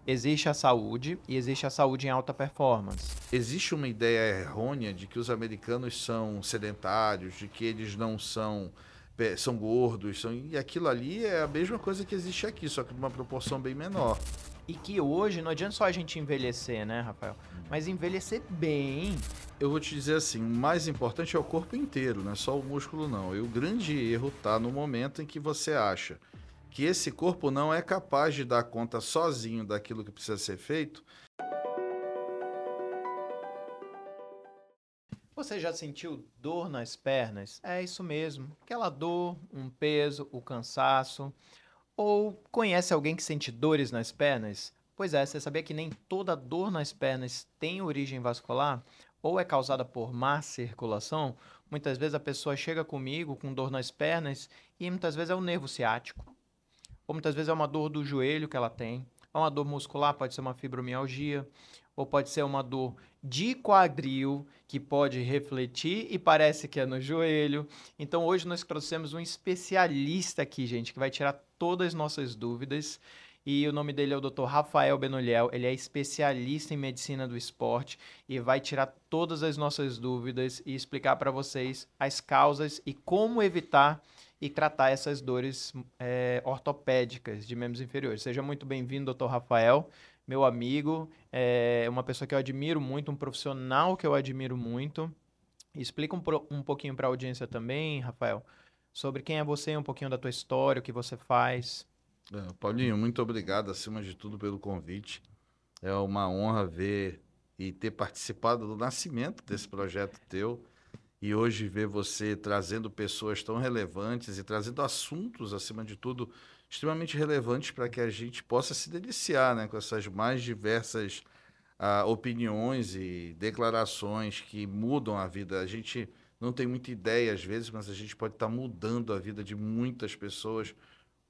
Existe a saúde e existe a saúde em alta performance. Existe uma ideia errônea de que os americanos são sedentários, de que eles não são, são gordos, e aquilo ali é a mesma coisa que existe aqui, só que numa proporção bem menor. E que hoje não adianta só a gente envelhecer, né, Rafael? Mas envelhecer bem. Eu vou te dizer assim, o mais importante é o corpo inteiro, não é só o músculo não. E o grande erro está no momento em que você acha que esse corpo não é capaz de dar conta sozinho daquilo que precisa ser feito. Você já sentiu dor nas pernas? É isso mesmo. Aquela dor, um peso, o cansaço. Ou conhece alguém que sente dores nas pernas? Pois é, você sabia que nem toda dor nas pernas tem origem vascular? Ou é causada por má circulação? Muitas vezes a pessoa chega comigo com dor nas pernas e muitas vezes é o nervo ciático. Ou muitas vezes é uma dor do joelho que ela tem. É uma dor muscular, pode ser uma fibromialgia. Ou pode ser uma dor de quadril, que pode refletir e parece que é no joelho. Então hoje nós trouxemos um especialista aqui, gente, que vai tirar todas as nossas dúvidas. E o nome dele é o Dr. Rafael Benoliel. Ele é especialista em medicina do esporte e vai tirar todas as nossas dúvidas e explicar para vocês as causas e como evitar e tratar essas dores ortopédicas de membros inferiores. Seja muito bem-vindo, doutor Rafael, meu amigo, é uma pessoa que eu admiro muito, um profissional que eu admiro muito. Explica um pouquinho para a audiência também, Rafael, sobre quem é você, um pouquinho da tua história, o que você faz. Paulinho, muito obrigado acima de tudo pelo convite. É uma honra ver e ter participado do nascimento desse projeto teu. E hoje ver você trazendo pessoas tão relevantes e trazendo assuntos, acima de tudo, extremamente relevantes para que a gente possa se deliciar, né, com essas mais diversas opiniões e declarações que mudam a vida. A gente não tem muita ideia às vezes, mas a gente pode estar mudando a vida de muitas pessoas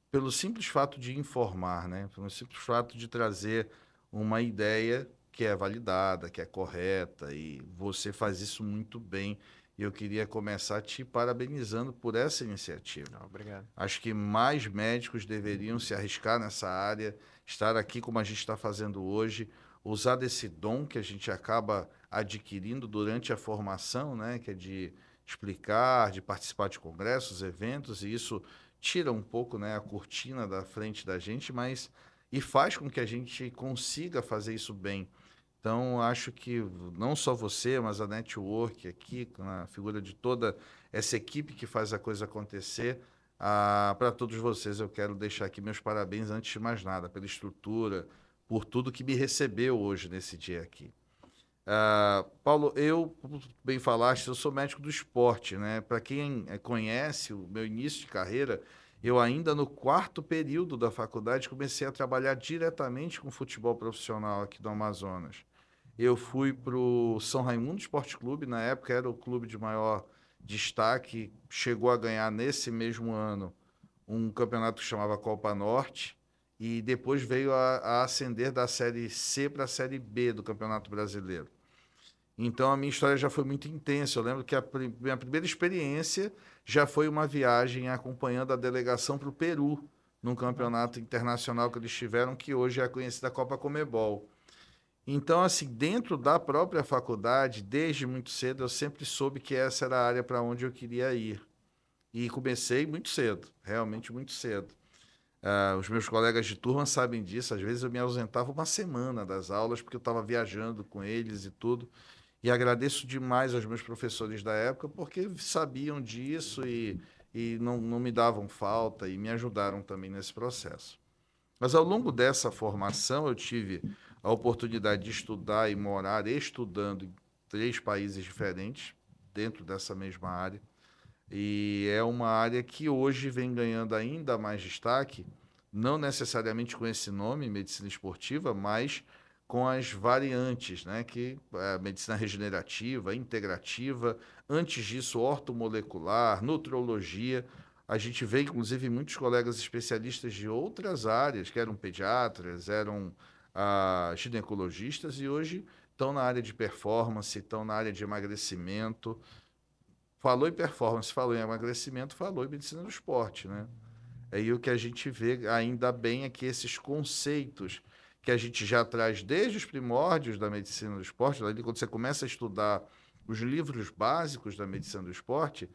pelo simples fato de informar, né? Pelo simples fato de trazer uma ideia que é validada, que é correta, e você faz isso muito bem. E eu queria começar te parabenizando por essa iniciativa. Obrigado. Acho que mais médicos deveriam se arriscar nessa área, estar aqui como a gente está fazendo hoje, usar desse dom que a gente acaba adquirindo durante a formação, né? Que é de explicar, de participar de congressos, eventos, e isso tira um pouco, né, a cortina da frente da gente, mas e faz com que a gente consiga fazer isso bem. Então, acho que não só você, mas a network aqui, na figura de toda essa equipe que faz a coisa acontecer, para todos vocês eu quero deixar aqui meus parabéns antes de mais nada, pela estrutura, por tudo que me recebeu hoje nesse dia aqui. Paulo, eu, como tu bem falaste, eu sou médico do esporte, né? Para quem conhece o meu início de carreira, eu ainda no quarto período da faculdade comecei a trabalhar diretamente com futebol profissional aqui do Amazonas. Eu fui para o São Raimundo Esporte Clube, na época era o clube de maior destaque, chegou a ganhar nesse mesmo ano um campeonato que chamava Copa Norte e depois veio a ascender da Série C para a Série B do Campeonato Brasileiro. Então a minha história já foi muito intensa. Eu lembro que minha primeira experiência já foi uma viagem acompanhando a delegação para o Peru, num campeonato internacional que eles tiveram, que hoje é a conhecida Copa Comebol. Então, assim, dentro da própria faculdade, desde muito cedo, eu sempre soube que essa era a área para onde eu queria ir. E comecei muito cedo, realmente muito cedo. Os meus colegas de turma sabem disso, às vezes eu me ausentava uma semana das aulas, porque eu estava viajando com eles e tudo. E agradeço demais aos meus professores da época, porque sabiam disso e não me davam falta e me ajudaram também nesse processo. Mas ao longo dessa formação, eu tive a oportunidade de estudar e morar estudando em 3 países diferentes, dentro dessa mesma área. E é uma área que hoje vem ganhando ainda mais destaque, não necessariamente com esse nome, medicina esportiva, mas com as variantes, né? Que é a medicina regenerativa, integrativa, antes disso, ortomolecular, nutrologia. A gente vê, inclusive, muitos colegas especialistas de outras áreas, que eram pediatras, eram ginecologistas, e hoje estão na área de performance, estão na área de emagrecimento. Falou em performance, falou em emagrecimento, falou em medicina do esporte, né? Aí o que a gente vê ainda bem é que esses conceitos que a gente já traz desde os primórdios da medicina do esporte, ali quando você começa a estudar os livros básicos da medicina do esporte,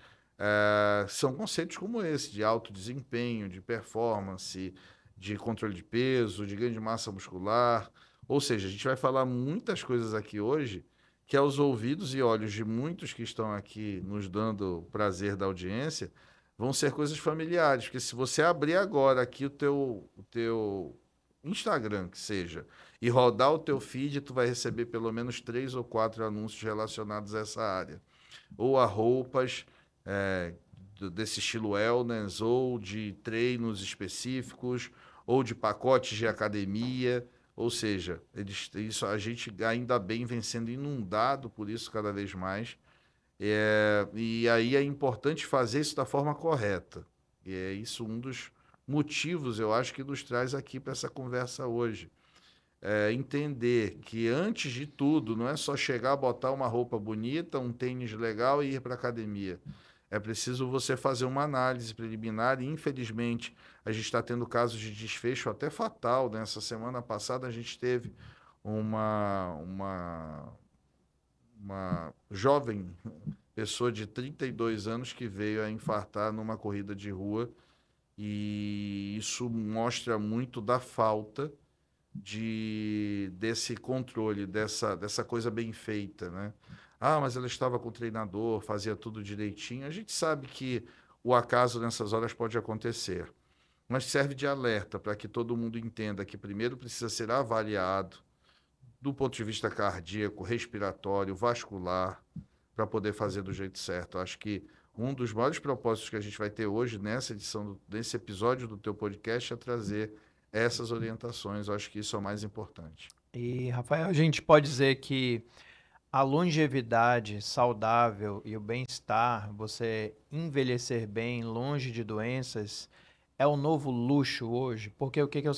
são conceitos como esse, de alto desempenho, de performance, de controle de peso, de ganho de massa muscular. Ou seja, a gente vai falar muitas coisas aqui hoje que aos ouvidos e olhos de muitos que estão aqui nos dando o prazer da audiência, vão ser coisas familiares. Porque se você abrir agora aqui o teu Instagram, que seja, e rodar o teu feed, tu vai receber pelo menos 3 ou 4 anúncios relacionados a essa área. Ou a roupas desse estilo wellness, ou de treinos específicos, ou de pacotes de academia. Ou seja, isso a gente ainda bem vem sendo inundado por isso cada vez mais. E aí é importante fazer isso da forma correta. E é isso um dos motivos, eu acho, que nos traz aqui para essa conversa hoje. Entender que, antes de tudo, não é só chegar, botar uma roupa bonita, um tênis legal e ir para a academia. É preciso você fazer uma análise preliminar e, infelizmente, a gente está tendo casos de desfecho até fatal. Nessa semana passada, a gente teve uma jovem pessoa de 32 anos que veio a infartar numa corrida de rua, e isso mostra muito da falta desse controle, dessa coisa bem feita, né? Ah, mas ela estava com o treinador, fazia tudo direitinho. A gente sabe que o acaso nessas horas pode acontecer, mas serve de alerta para que todo mundo entenda que primeiro precisa ser avaliado do ponto de vista cardíaco, respiratório, vascular, para poder fazer do jeito certo. Acho que um dos maiores propósitos que a gente vai ter hoje nessa edição, nesse episódio do teu podcast, é trazer essas orientações. Eu acho que isso é o mais importante. E, Rafael, a gente pode dizer que a longevidade saudável e o bem-estar, você envelhecer bem, longe de doenças, é o novo luxo hoje. Porque o que que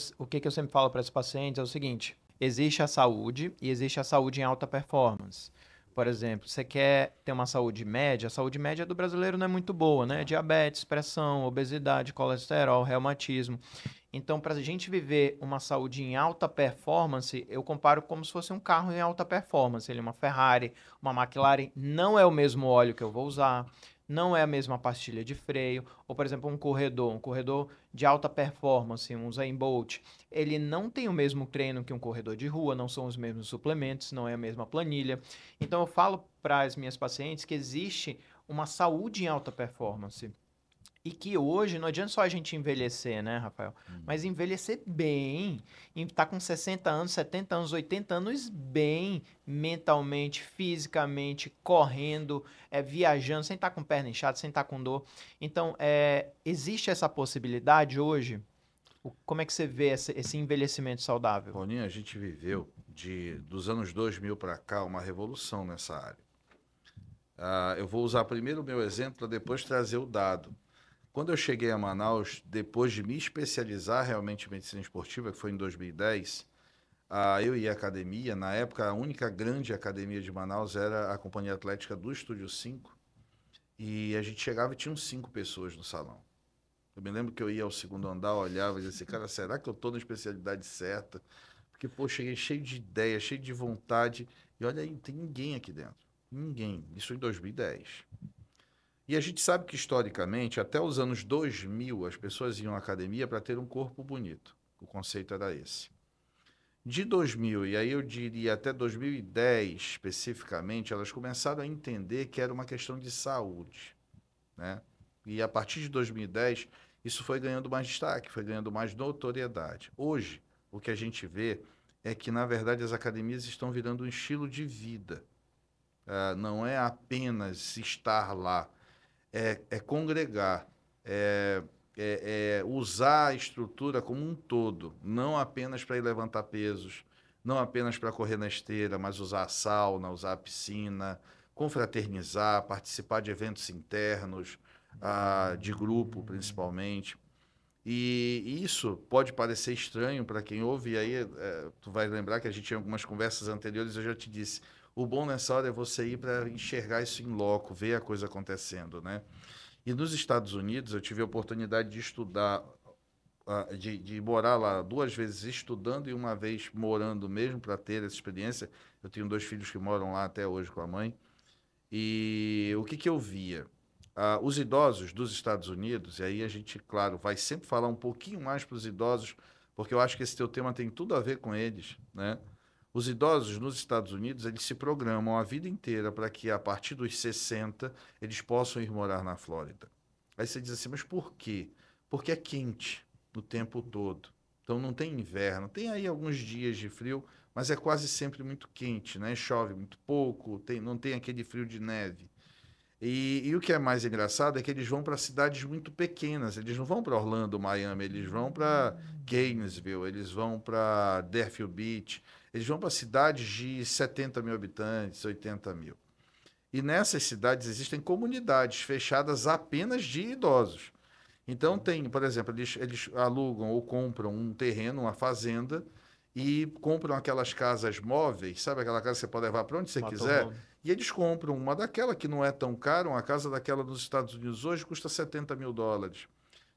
eu sempre falo para esses pacientes é o seguinte: existe a saúde e existe a saúde em alta performance. Por exemplo, você quer ter uma saúde média, a saúde média do brasileiro não é muito boa, né? Diabetes, pressão, obesidade, colesterol, reumatismo. Então, para a gente viver uma saúde em alta performance, eu comparo como se fosse um carro em alta performance. Ele é uma Ferrari, uma McLaren, não é o mesmo óleo que eu vou usar, não é a mesma pastilha de freio. Ou, por exemplo, um corredor de alta performance, um Usain Bolt, ele não tem o mesmo treino que um corredor de rua, não são os mesmos suplementos, não é a mesma planilha. Então, eu falo para as minhas pacientes que existe uma saúde em alta performance. E que hoje não adianta só a gente envelhecer, né, Rafael? Mas envelhecer bem, estar com 60 anos, 70 anos, 80 anos bem, mentalmente, fisicamente, correndo, viajando, sem estar com perna inchada, sem estar com dor. Então, existe essa possibilidade hoje? Como é que você vê esse envelhecimento saudável? Paulinho, a gente viveu dos anos 2000 para cá uma revolução nessa área. Eu vou usar primeiro o meu exemplo para depois trazer o dado. Quando eu cheguei a Manaus, depois de me especializar realmente em medicina esportiva, que foi em 2010, eu ia à academia. Na época, a única grande academia de Manaus era a Companhia Atlética do Estúdio 5, e a gente chegava e tinham 5 pessoas no salão. Eu me lembro que eu ia ao segundo andar, olhava e dizia assim, cara, será que eu estou na especialidade certa? Porque, pô, cheguei cheio de ideia, cheio de vontade, e olha aí, não tem ninguém aqui dentro. Ninguém. Isso em 2010. E a gente sabe que, historicamente, até os anos 2000, as pessoas iam à academia para ter um corpo bonito. O conceito era esse. De 2000, e aí eu diria até 2010, especificamente, elas começaram a entender que era uma questão de saúde, né? E a partir de 2010, isso foi ganhando mais destaque, foi ganhando mais notoriedade. Hoje, o que a gente vê é que, na verdade, as academias estão virando um estilo de vida. Não é apenas estar lá, é congregar, é usar a estrutura como um todo, não apenas para ir levantar pesos, não apenas para correr na esteira, mas usar a sauna, usar a piscina, confraternizar, participar de eventos internos, de grupo principalmente. E isso pode parecer estranho para quem ouve, e aí tu vai lembrar que a gente tinha algumas conversas anteriores, eu já te disse, o bom nessa hora é você ir para enxergar isso em loco, ver a coisa acontecendo, né? E nos Estados Unidos eu tive a oportunidade de estudar de morar lá 2 vezes estudando e uma vez morando mesmo para ter essa experiência. Eu tenho 2 filhos que moram lá até hoje com a mãe. E o que que eu via? Os idosos dos Estados Unidos, e aí a gente, claro, vai sempre falar um pouquinho mais para os idosos, porque eu acho que esse teu tema tem tudo a ver com eles, né? Os idosos nos Estados Unidos, eles se programam a vida inteira para que a partir dos 60 eles possam ir morar na Flórida. Aí você diz assim, mas por quê? Porque é quente o tempo todo. Então não tem inverno. Tem aí alguns dias de frio, mas é quase sempre muito quente, né? Chove muito pouco, não tem aquele frio de neve. E o que é mais engraçado é que eles vão para cidades muito pequenas. Eles não vão para Orlando, Miami, eles vão para Gainesville, eles vão para Deerfield Beach, eles vão para cidades de 70 mil habitantes, 80 mil. E nessas cidades existem comunidades fechadas apenas de idosos. Então tem, por exemplo, eles alugam ou compram um terreno, uma fazenda, e compram aquelas casas móveis, sabe aquela casa que você pode levar para onde você quiser? Motorhome. E eles compram uma daquela que não é tão cara, uma casa daquela nos Estados Unidos hoje custa 70 mil dólares.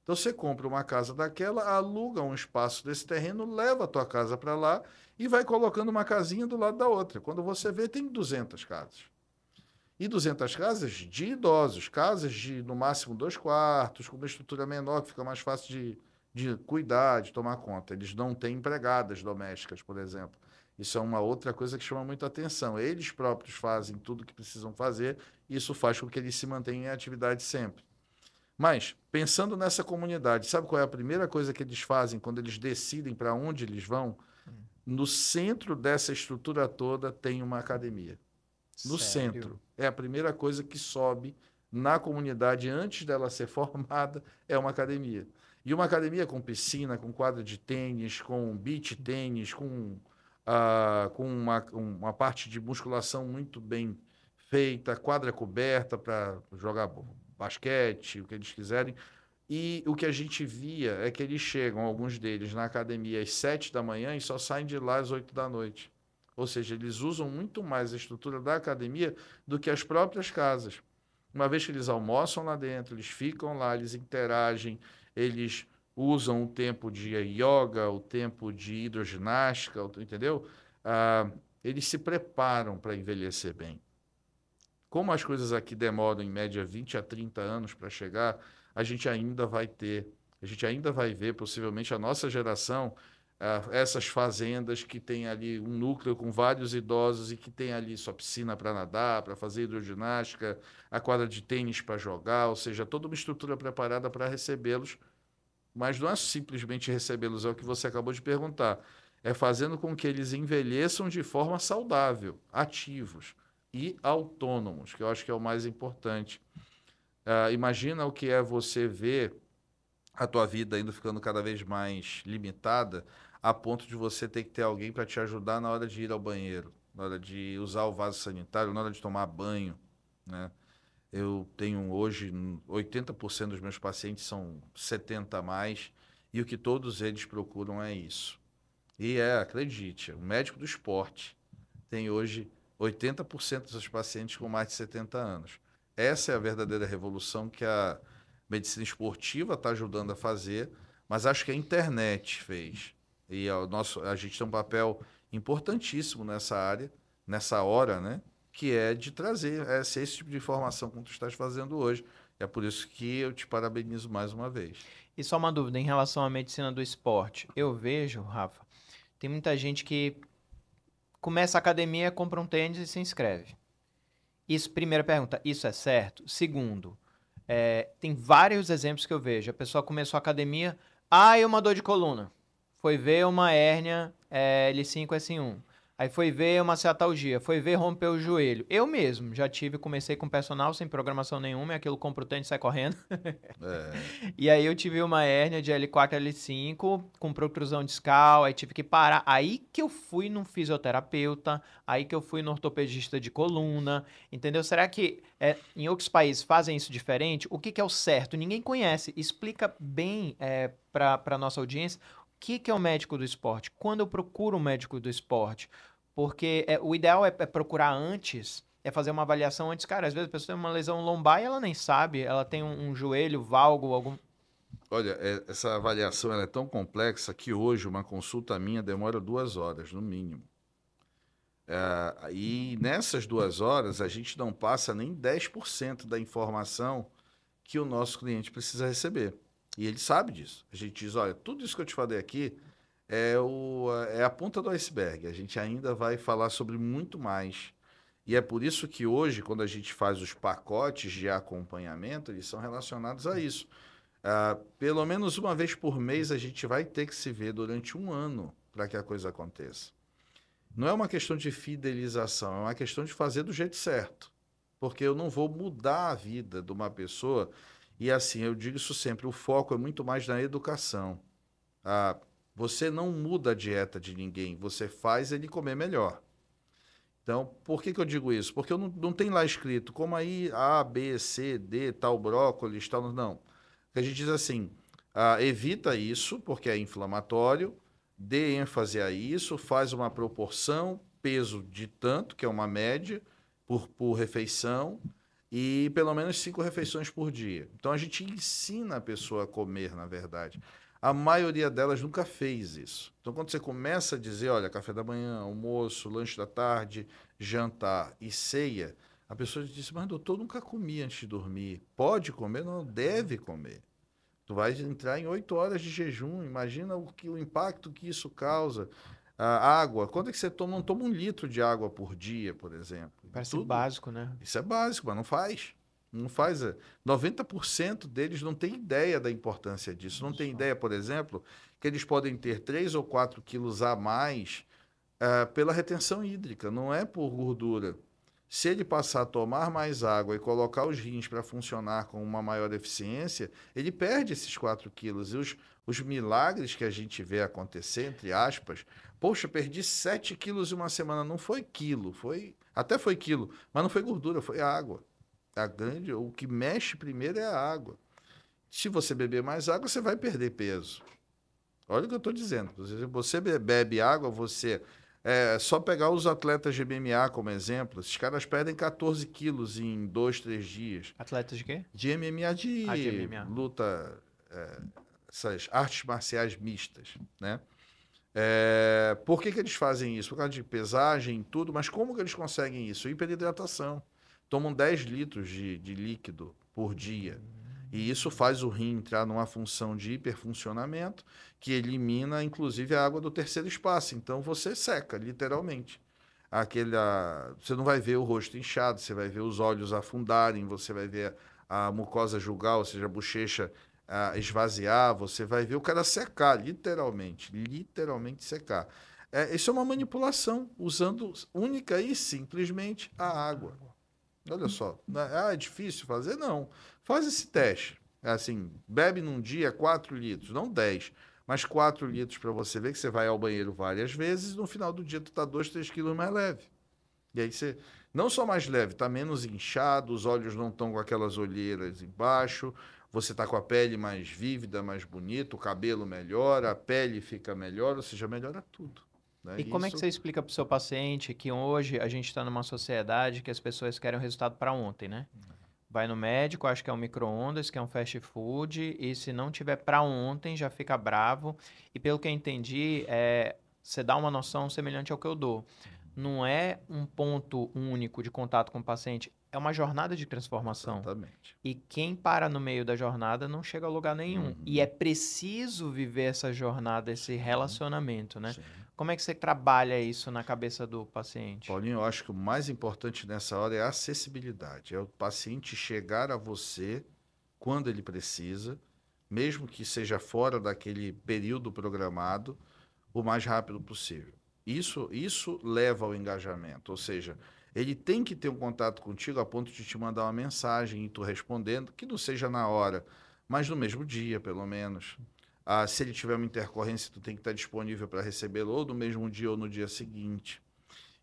Então você compra uma casa daquela, aluga um espaço desse terreno, leva a tua casa para lá e vai colocando uma casinha do lado da outra. Quando você vê, tem 200 casas. E 200 casas de idosos, casas de no máximo 2 quartos, com uma estrutura menor, que fica mais fácil de cuidar, de tomar conta. Eles não têm empregadas domésticas, por exemplo. Isso é uma outra coisa que chama muita atenção. Eles próprios fazem tudo o que precisam fazer, e isso faz com que eles se mantenham em atividade sempre. Mas, pensando nessa comunidade, sabe qual é a primeira coisa que eles fazem quando eles decidem para onde eles vão? No centro dessa estrutura toda tem uma academia. No Sério? centro. É a primeira coisa que sobe na comunidade antes dela ser formada, é uma academia. E uma academia com piscina, com quadra de tênis, com beach tênis, com uma parte de musculação muito bem feita, quadra coberta para jogar basquete, o que eles quiserem. E o que a gente via é que eles chegam, alguns deles, na academia às 7 da manhã e só saem de lá às 8 da noite. Ou seja, eles usam muito mais a estrutura da academia do que as próprias casas. Uma vez que eles almoçam lá dentro, eles ficam lá, eles interagem, eles usam o tempo de yoga, o tempo de hidroginástica, entendeu? Eles se preparam para envelhecer bem. Como as coisas aqui demoram, em média, 20 a 30 anos para chegar, a gente ainda vai ver, possivelmente, a nossa geração, essas fazendas que tem ali um núcleo com vários idosos e que tem ali sua piscina para nadar, para fazer hidroginástica, a quadra de tênis para jogar, ou seja, toda uma estrutura preparada para recebê-los, mas não é simplesmente recebê-los, é o que você acabou de perguntar, é fazendo com que eles envelheçam de forma saudável, ativos e autônomos, que eu acho que é o mais importante. Imagina o que é você ver a tua vida indo ficando cada vez mais limitada, a ponto de você ter que ter alguém para te ajudar na hora de ir ao banheiro, na hora de usar o vaso sanitário, na hora de tomar banho, né? Eu tenho hoje 80% dos meus pacientes são 70 a mais, e o que todos eles procuram é isso. E acredite, o médico do esporte tem hoje 80% dos seus pacientes com mais de 70 anos. Essa é a verdadeira revolução que a medicina esportiva está ajudando a fazer, mas acho que a internet fez. E a gente tem um papel importantíssimo nessa área, nessa hora, né? Que é de trazer esse tipo de informação como tu estás fazendo hoje. É por isso que eu te parabenizo mais uma vez. E só uma dúvida em relação à medicina do esporte. Eu vejo, Rafa, tem muita gente que começa a academia, compra um tênis e se inscreve. Isso, primeira pergunta, isso é certo? Segundo, tem vários exemplos que eu vejo. A pessoa começou a academia, é uma dor de coluna. Foi ver uma hérnia L5, S1. Aí foi ver uma ciatalgia, foi ver romper o joelho. Eu mesmo já comecei com personal sem programação nenhuma, e aquilo compra o tênis e sai correndo. E aí eu tive uma hérnia de L4, L5, com protrusão discal, aí tive que parar. Aí que eu fui num fisioterapeuta, aí que eu fui no ortopedista de coluna, entendeu? Será que em outros países fazem isso diferente? O que é o certo? Ninguém conhece. Explica bem para a nossa audiência o que é o médico do esporte. Quando eu procuro um médico do esporte? Porque o ideal é procurar antes, é fazer uma avaliação antes. Cara, às vezes a pessoa tem uma lesão lombar e ela nem sabe, ela tem um joelho, valgo, algum... Olha, essa avaliação ela é tão complexa que hoje uma consulta minha demora 2 horas, no mínimo. E nessas 2 horas a gente não passa nem 10% da informação que o nosso cliente precisa receber. E ele sabe disso. A gente diz, olha, tudo isso que eu te falei aqui é a ponta do iceberg. A gente ainda vai falar sobre muito mais. E é por isso que hoje, quando a gente faz os pacotes de acompanhamento, eles são relacionados a isso. Pelo menos uma vez por mês a gente vai ter que se ver durante um ano para que a coisa aconteça. Não é uma questão de fidelização, é uma questão de fazer do jeito certo. Porque eu não vou mudar a vida de uma pessoa. E assim, eu digo isso sempre, o foco é muito mais na educação. Ah, você não muda a dieta de ninguém, você faz ele comer melhor. Então, por que eu digo isso? Porque eu não tem lá escrito como aí A, B, C, D, tal brócolis, tal. Não. A gente diz assim: evita isso, porque é inflamatório, dê ênfase a isso, faz uma proporção, peso de tanto, que é uma média, por refeição, e pelo menos 5 refeições por dia. Então a gente ensina a pessoa a comer, na verdade. A maioria delas nunca fez isso. Então, quando você começa a dizer, olha, café da manhã, almoço, lanche da tarde, jantar e ceia, a pessoa diz, mas doutor, nunca comi antes de dormir. Pode comer? Não, deve comer. Tu vai entrar em 8 horas de jejum. Imagina o impacto que isso causa. A água. Quando é que você toma? Não toma 1 litro de água por dia, por exemplo. Parece Tudo. básico, né? Isso é básico, mas não faz. Não faz. 90% deles não tem ideia da importância disso. Não tem Só. ideia, por exemplo, que eles podem ter 3 ou 4 quilos a mais pela retenção hídrica, não é por gordura. Se ele passar a tomar mais água e colocar os rins para funcionar com uma maior eficiência, ele perde esses 4 quilos. E os milagres que a gente vê acontecer, entre aspas, poxa, perdi 7 quilos em uma semana. Não foi quilo, até foi quilo, mas não foi gordura, foi água. O que mexe primeiro é a água. Se você beber mais água, você vai perder peso. Olha o que eu estou dizendo. Se você bebe água, você. Só pegar os atletas de MMA como exemplo. Esses caras perdem 14 quilos em 2, 3 dias. Atletas de quê? De MMA, De de MMA. luta, essas artes marciais mistas, né? Por que eles fazem isso? Por causa de pesagem e tudo, mas como que eles conseguem isso? Hiperidratação. Tomam 10 litros de líquido por dia. E isso faz o rim entrar numa função de hiperfuncionamento que elimina, inclusive, a água do terceiro espaço. Então você seca, literalmente. Você não vai ver o rosto inchado, você vai ver os olhos afundarem, você vai ver a mucosa jugal, ou seja, a bochecha esvaziar, você vai ver o cara secar, literalmente secar. Isso é uma manipulação, usando única e simplesmente a água. Olha só, é difícil fazer? Não. Faz esse teste. Assim, bebe num dia 4 litros, não 10, mas 4 litros para você ver que você vai ao banheiro várias vezes e no final do dia tu tá 2, 3 quilos mais leve. E aí você, não só mais leve, tá menos inchado, os olhos não estão com aquelas olheiras embaixo, você tá com a pele mais vívida, mais bonita, o cabelo melhora, a pele fica melhor, ou seja, melhora tudo. Né? E como é que Isso, você explica para o seu paciente que hoje a gente está numa sociedade que as pessoas querem o resultado para ontem, né? Vai no médico, acha que é um micro-ondas, que é um fast food, e se não tiver para ontem, já fica bravo. E pelo que eu entendi, você dá uma noção semelhante ao que eu dou. Não é um ponto único de contato com o paciente, é uma jornada de transformação. exatamente. E quem para no meio da jornada não chega a lugar nenhum. E é preciso viver essa jornada, esse relacionamento, né? Sim. Como é que você trabalha isso na cabeça do paciente? Paulinho, eu acho que o mais importante nessa hora é a acessibilidade. É o paciente chegar a você quando ele precisa, mesmo que seja fora daquele período programado, o mais rápido possível. Isso leva ao engajamento, ou seja, ele tem que ter um contato contigo a ponto de te mandar uma mensagem e tu respondendo, que não seja na hora, mas no mesmo dia, pelo menos. Se ele tiver uma intercorrência, tu tem que estar disponível para recebê-lo ou no mesmo dia ou no dia seguinte.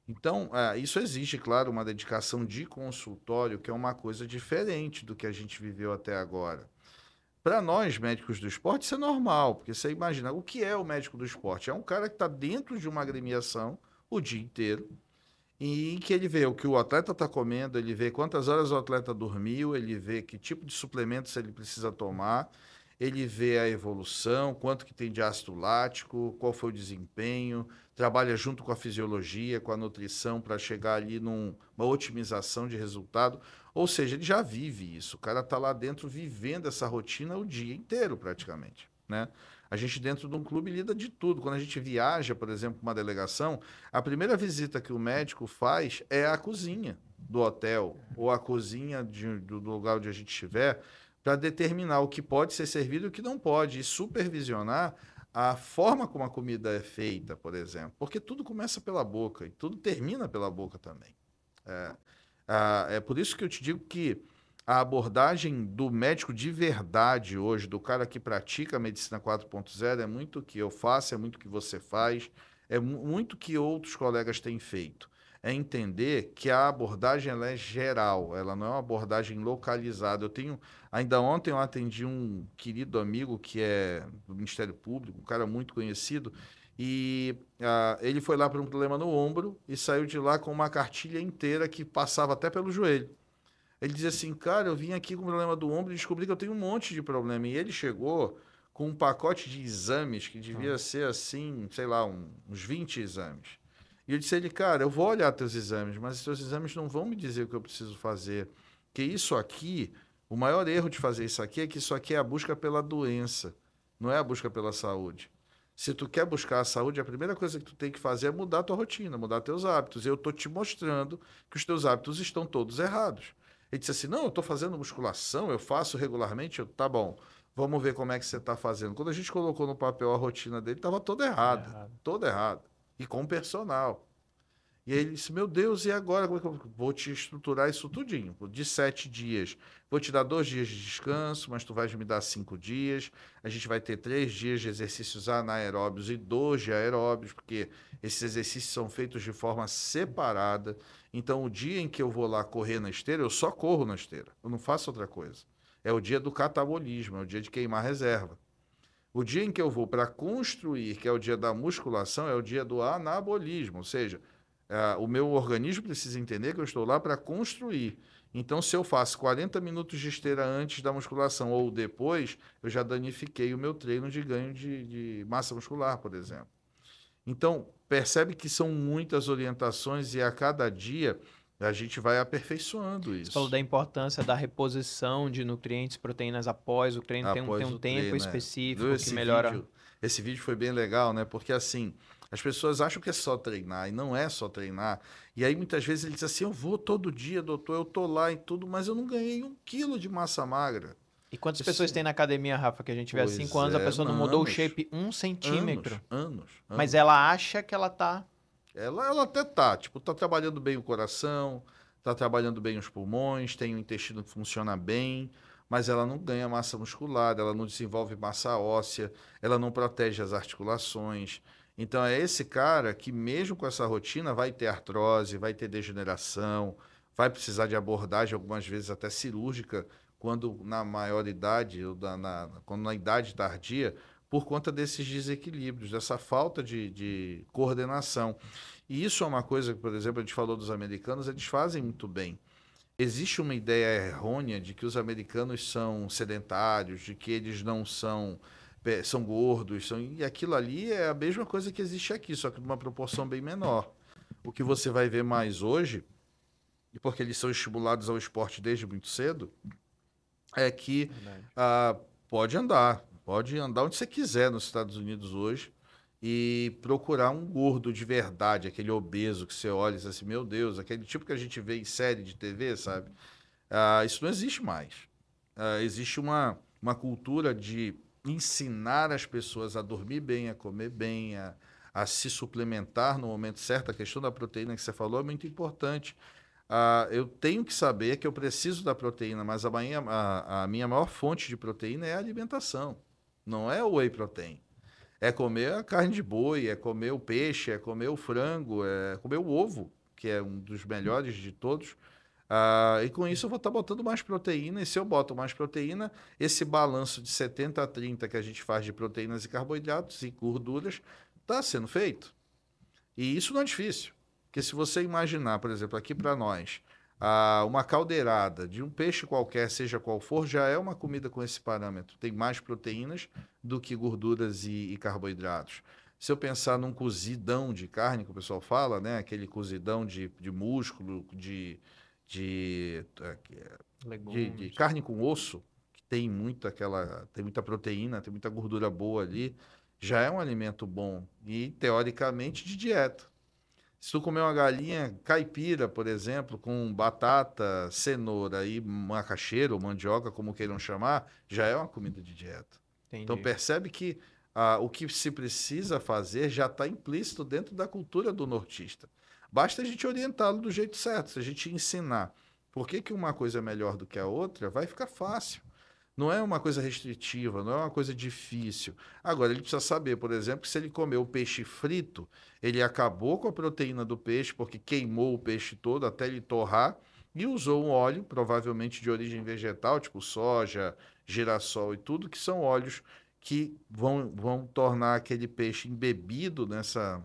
Então, isso exige, claro, uma dedicação de consultório, que é uma coisa diferente do que a gente viveu até agora. Para nós, médicos do esporte, isso é normal, porque você imagina, o que é o médico do esporte? É um cara que está dentro de uma agremiação o dia inteiro, e que ele vê o que o atleta está comendo, ele vê quantas horas o atleta dormiu, ele vê que tipo de suplementos ele precisa tomar, ele vê a evolução, quanto que tem de ácido lático, qual foi o desempenho, trabalha junto com a fisiologia, com a nutrição, para chegar ali numa otimização de resultado. Ou seja, ele já vive isso. O cara está lá dentro vivendo essa rotina o dia inteiro, praticamente, né? A gente, dentro de um clube, lida de tudo. Quando a gente viaja, por exemplo, para uma delegação, a primeira visita que o médico faz é a cozinha do hotel ou a cozinha do lugar onde a gente estiver, para determinar o que pode ser servido e o que não pode, e supervisionar a forma como a comida é feita, por exemplo. Porque tudo começa pela boca e tudo termina pela boca também. É, é por isso que eu te digo que a abordagem do médico de verdade hoje, do cara que pratica a medicina 4.0, é muito o que eu faço, é muito o que você faz, é muito o que outros colegas têm feito. É entender que a abordagem ela é geral, ela não é uma abordagem localizada. Ainda ontem eu atendi um querido amigo que é do Ministério Público, um cara muito conhecido, e ele foi lá por um problema no ombro e saiu de lá com uma cartilha inteira que passava até pelo joelho. Ele dizia assim, cara, eu vim aqui com problema do ombro e descobri que eu tenho um monte de problema. E ele chegou com um pacote de exames que devia ser assim, sei lá, uns 20 exames. E eu disse a ele, cara, eu vou olhar teus exames, mas os teus exames não vão me dizer o que eu preciso fazer. Porque isso aqui, o maior erro de fazer isso aqui é que isso aqui é a busca pela doença, não é a busca pela saúde. Se tu quer buscar a saúde, a primeira coisa que tu tem que fazer é mudar a tua rotina, mudar teus hábitos. E eu estou te mostrando que os teus hábitos estão todos errados. Ele disse assim, não, eu estou fazendo musculação, eu faço regularmente. Tá bom, vamos ver como é que você está fazendo. Quando a gente colocou no papel a rotina dele, estava toda errada, toda errada. E com personal. E aí ele disse, meu Deus, e agora? Como é que eu vou te estruturar isso tudinho? De 7 dias. Vou te dar 2 dias de descanso, mas tu vais me dar 5 dias. A gente vai ter 3 dias de exercícios anaeróbios e 2 de aeróbios, porque esses exercícios são feitos de forma separada. Então, o dia em que eu vou lá correr na esteira, eu só corro na esteira. Eu não faço outra coisa. É o dia do catabolismo, é o dia de queimar reserva. O dia em que eu vou para construir, que é o dia da musculação, é o dia do anabolismo, ou seja, o meu organismo precisa entender que eu estou lá para construir. Então, se eu faço 40 minutos de esteira antes da musculação ou depois, eu já danifiquei o meu treino de ganho de massa muscular, por exemplo. Então, percebe que são muitas orientações e a cada dia a gente vai aperfeiçoando isso. Você falou da importância da reposição de nutrientes, proteínas após o treino, tem um tempo específico que melhora. Esse vídeo foi bem legal, né? Porque assim, as pessoas acham que é só treinar, e não é só treinar. E aí, muitas vezes, ele diz assim, eu vou todo dia, doutor, eu tô lá e tudo, mas eu não ganhei 1 quilo de massa magra. E quantas pessoas tem na academia, Rafa, que a gente vê há 5 anos, a pessoa não mudou o shape 1 centímetro. Anos. Mas ela acha que ela tá... Ela até tá, tipo, tá trabalhando bem o coração, tá trabalhando bem os pulmões, tem o intestino que funciona bem, mas ela não ganha massa muscular, ela não desenvolve massa óssea, ela não protege as articulações. Então é esse cara que mesmo com essa rotina vai ter artrose, vai ter degeneração, vai precisar de abordagem algumas vezes até cirúrgica, quando na maioridade, ou quando na idade tardia, por conta desses desequilíbrios, dessa falta de coordenação. E isso é uma coisa que, por exemplo, a gente falou dos americanos, eles fazem muito bem. Existe uma ideia errônea de que os americanos são sedentários, de que eles não são gordos, e aquilo ali é a mesma coisa que existe aqui, só que numa proporção bem menor. O que você vai ver mais hoje, e porque eles são estimulados ao esporte desde muito cedo, é que pode andar onde você quiser nos Estados Unidos hoje e procurar um gordo de verdade, aquele obeso que você olha e diz assim, meu Deus, aquele tipo que a gente vê em série de TV, sabe? Isso não existe mais. Existe uma cultura de ensinar as pessoas a dormir bem, a comer bem, a se suplementar no momento certo. A questão da proteína que você falou é muito importante. Eu tenho que saber que eu preciso da proteína, mas a minha maior fonte de proteína é a alimentação, não é o whey protein. É comer a carne de boi, é comer o peixe, é comer o frango, é comer o ovo, que é um dos melhores de todos. E com isso eu vou estar botando mais proteína, e se eu boto mais proteína, esse balanço de 70 a 30 que a gente faz de proteínas e carboidratos e gorduras está sendo feito. E isso não é difícil. Porque se você imaginar, por exemplo, aqui para nós, Uma caldeirada de um peixe qualquer, seja qual for, já é uma comida com esse parâmetro. Tem mais proteínas do que gorduras e carboidratos. Se eu pensar num cozidão de carne, que o pessoal fala, né? Aquele cozidão de músculo, de, de Legumes. carne com osso, que tem muita proteína, tem muita gordura boa ali, já é um alimento bom e, teoricamente, de dieta. Se tu comer uma galinha caipira, por exemplo, com batata, cenoura e macaxeira ou mandioca, como queiram chamar, já é uma comida de dieta. Então Entendi. percebe que o que se precisa fazer já está implícito dentro da cultura do nortista. Basta a gente orientá-lo do jeito certo. Se a gente ensinar por que que uma coisa é melhor do que a outra, vai ficar fácil. Não é uma coisa restritiva, não é uma coisa difícil. Agora, ele precisa saber, por exemplo, que se ele comer o peixe frito, ele acabou com a proteína do peixe, porque queimou o peixe todo até ele torrar, e usou um óleo, provavelmente de origem vegetal, tipo soja, girassol e tudo, que são óleos que vão tornar aquele peixe embebido nessa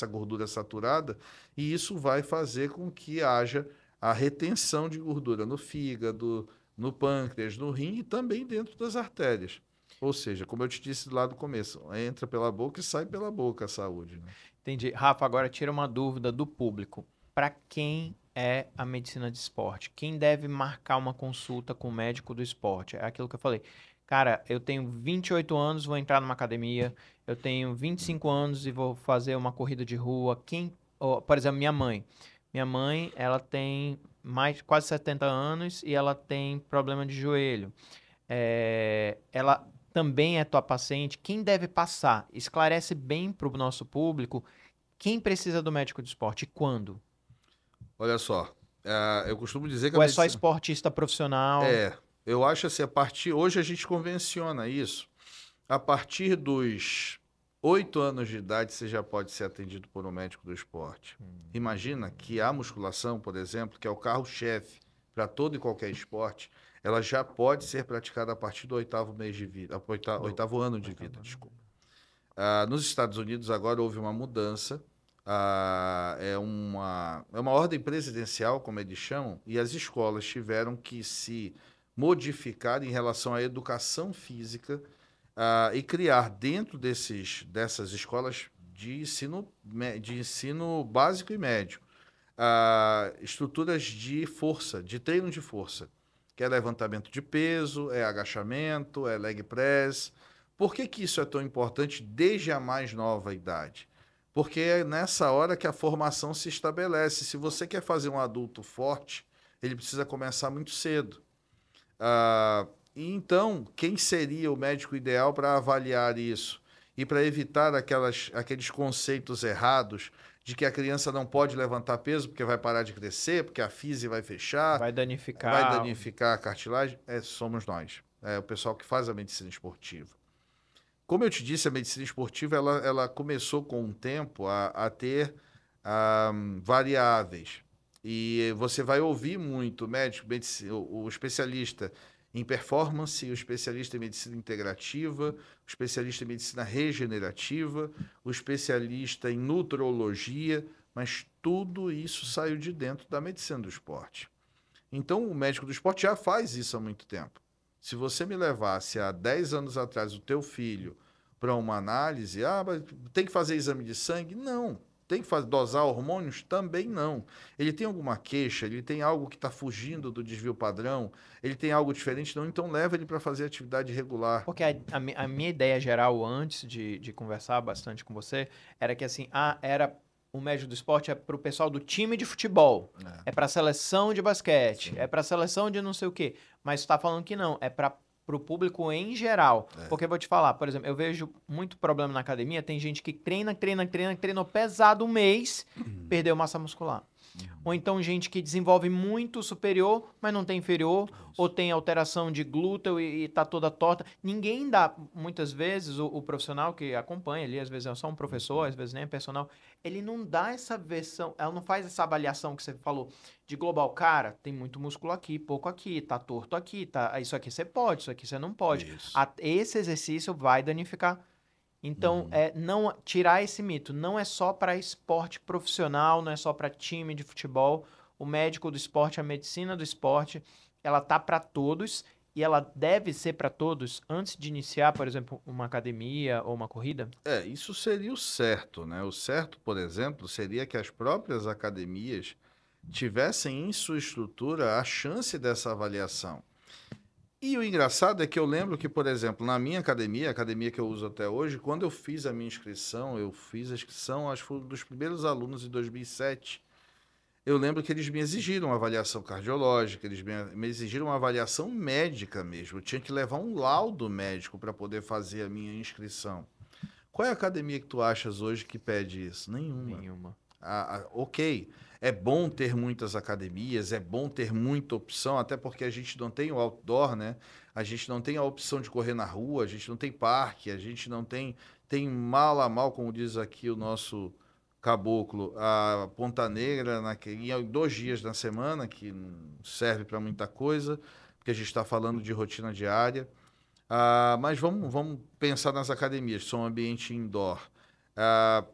gordura saturada, e isso vai fazer com que haja a retenção de gordura no fígado, no pâncreas, no rim e também dentro das artérias. Ou seja, como eu te disse lá do começo, entra pela boca e sai pela boca a saúde, né? Entendi. Rafa, agora tira uma dúvida do público. Para quem é a medicina de esporte? Quem deve marcar uma consulta com o médico do esporte? É aquilo que eu falei. Cara, eu tenho 28 anos, vou entrar numa academia. Eu tenho 25 anos e vou fazer uma corrida de rua. Por exemplo, minha mãe. Minha mãe, ela tem quase 70 anos e ela tem problema de joelho. Ela também é tua paciente. Quem deve passar? Esclarece bem para o nosso público quem precisa do médico de esporte e quando? Olha só, eu costumo dizer que a Ou é só medicina. esportista profissional? É, eu acho assim, hoje a gente convenciona isso. A partir dos 8 anos de idade, você já pode ser atendido por um médico do esporte. Imagina que a musculação, por exemplo, que é o carro-chefe para todo e qualquer esporte, ela já pode ser praticada a partir do 8º mês de vida, oitavo ano de vida, desculpa. Nos Estados Unidos agora houve uma mudança, é uma ordem presidencial, como eles chamam, e as escolas tiveram que se modificar em relação à educação física e criar dentro dessas escolas de ensino básico e médio estruturas de força, de treino de força, que é levantamento de peso, é agachamento, é leg press. Por que que isso é tão importante desde a mais nova idade? Porque é nessa hora que a formação se estabelece. Se você quer fazer um adulto forte, ele precisa começar muito cedo. E então, quem seria o médico ideal para avaliar isso? E para evitar aqueles conceitos errados de que a criança não pode levantar peso porque vai parar de crescer, porque a física vai fechar, Vai vai danificar. danificar a cartilagem, somos nós. É o pessoal que faz a medicina esportiva. Como eu te disse, a medicina esportiva ela começou com o tempo a ter variáveis. E você vai ouvir muito o especialista em performance, o especialista em medicina integrativa, o especialista em medicina regenerativa, o especialista em nutrologia, mas tudo isso saiu de dentro da medicina do esporte. Então, o médico do esporte já faz isso há muito tempo. Se você me levasse há 10 anos atrás o teu filho para uma análise, mas tem que fazer exame de sangue? Não. Tem que dosar hormônios? Também não. Ele tem alguma queixa? Ele tem algo que está fugindo do desvio padrão? Ele tem algo diferente? Não, então leva ele para fazer atividade regular. Porque a minha ideia geral, antes de conversar bastante com você, era que assim, era o médico do esporte é para o pessoal do time de futebol, é para a seleção de basquete, Sim. é para a seleção de não sei o quê. Mas você está falando que não, é para o público em geral. Porque eu vou te falar, por exemplo, eu vejo muito problema na academia, tem gente que treinou pesado um mês, perdeu massa muscular. Ou então gente que desenvolve muito superior, mas não tem inferior, ou tem alteração de glúteo e tá toda torta. Ninguém dá, muitas vezes, o profissional que acompanha ali, às vezes é só um professor, às vezes nem é personal, ele não dá essa versão, ela não faz essa avaliação que você falou de global. Cara, tem muito músculo aqui, pouco aqui, tá torto aqui, isso aqui você pode, isso aqui você não pode. Isso. Esse exercício vai danificar. Então, não tirar esse mito. Não é só para esporte profissional, não é só para time de futebol. o médico do esporte, a medicina do esporte, ela tá para todos e ela deve ser para todos antes de iniciar, por exemplo, uma academia ou uma corrida? Isso seria o certo, né? O certo, por exemplo, seria que as próprias academias tivessem em sua estrutura a chance dessa avaliação. E o engraçado é que eu lembro que, por exemplo, na minha academia, a academia que eu uso até hoje, quando eu fiz a minha inscrição, eu fiz a inscrição, acho que foi um dos primeiros alunos em 2007. Eu lembro que eles me exigiram uma avaliação cardiológica, eles me exigiram uma avaliação médica mesmo. Eu tinha que levar um laudo médico para poder fazer a minha inscrição. Qual é a academia que tu achas hoje que pede isso? Nenhuma. Nenhuma. Ok, é bom ter muitas academias, é bom ter muita opção, até porque a gente não tem o outdoor, né? A gente não tem a opção de correr na rua, a gente não tem parque, a gente não tem, tem mal a mal, como diz aqui o nosso caboclo, a Ponta Negra em 2 dias na semana, que não serve para muita coisa, porque a gente está falando de rotina diária. Mas vamos pensar nas academias, são um ambiente indoor. Ah,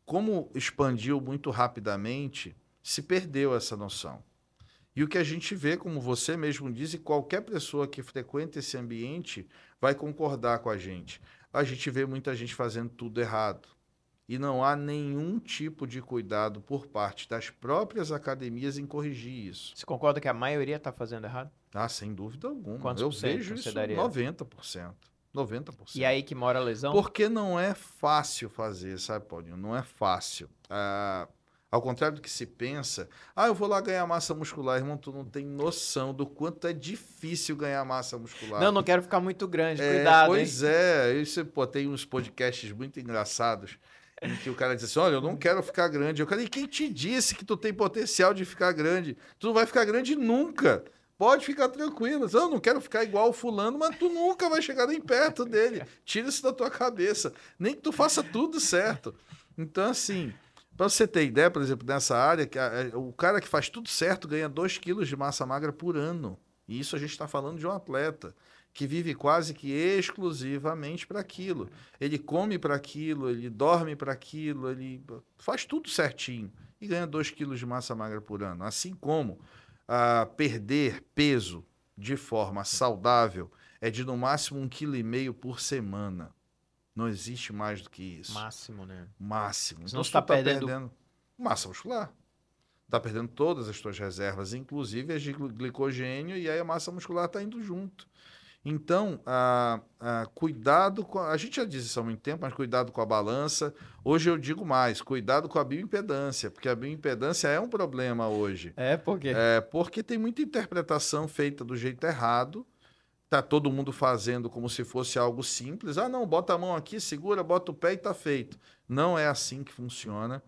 como expandiu muito rapidamente, se perdeu essa noção. E o que a gente vê, como você mesmo diz, e qualquer pessoa que frequenta esse ambiente vai concordar com a gente. A gente vê muita gente fazendo tudo errado. E não há nenhum tipo de cuidado por parte das próprias academias em corrigir isso. Você concorda que a maioria está fazendo errado? Sem dúvida alguma. Quantos Eu por cento vejo você isso daria? 90%. 90%. E aí que mora a lesão? Porque não é fácil fazer, sabe, Paulinho? Não é fácil. Ao contrário do que se pensa, eu vou lá ganhar massa muscular. Irmão, tu não tem noção do quanto é difícil ganhar massa muscular. Não quero ficar muito grande, cuidado, Pois hein? Isso, tem uns podcasts muito engraçados em que o cara diz assim, olha, eu não quero ficar grande. Eu falei, e quem te disse que tu tem potencial de ficar grande? Tu não vai ficar grande nunca. Pode ficar tranquilo. Eu não quero ficar igual o fulano, mas tu nunca vai chegar nem perto dele. Tira isso da tua cabeça. Nem que tu faça tudo certo. Então, assim, para você ter ideia, por exemplo, nessa área, o cara que faz tudo certo ganha 2 quilos de massa magra por ano. E isso a gente está falando de um atleta que vive quase que exclusivamente para aquilo. Ele come para aquilo, ele dorme para aquilo, ele faz tudo certinho e ganha 2 quilos de massa magra por ano. Assim como perder peso de forma saudável é de no máximo 1,5 kg por semana. Não existe mais do que isso. Máximo, né? Máximo. Senão Então, você se tu tá perdendo massa muscular. Tá perdendo todas as tuas reservas, inclusive as de glicogênio, e aí a massa muscular está indo junto. Então, cuidado com... A gente já disse isso há muito tempo, mas cuidado com a balança. Hoje eu digo mais, cuidado com a bioimpedância, porque a bioimpedância é um problema hoje. Por quê? Porque tem muita interpretação feita do jeito errado. Tá todo mundo fazendo como se fosse algo simples. Não, bota a mão aqui, segura, bota o pé e tá feito. Não é assim que funciona.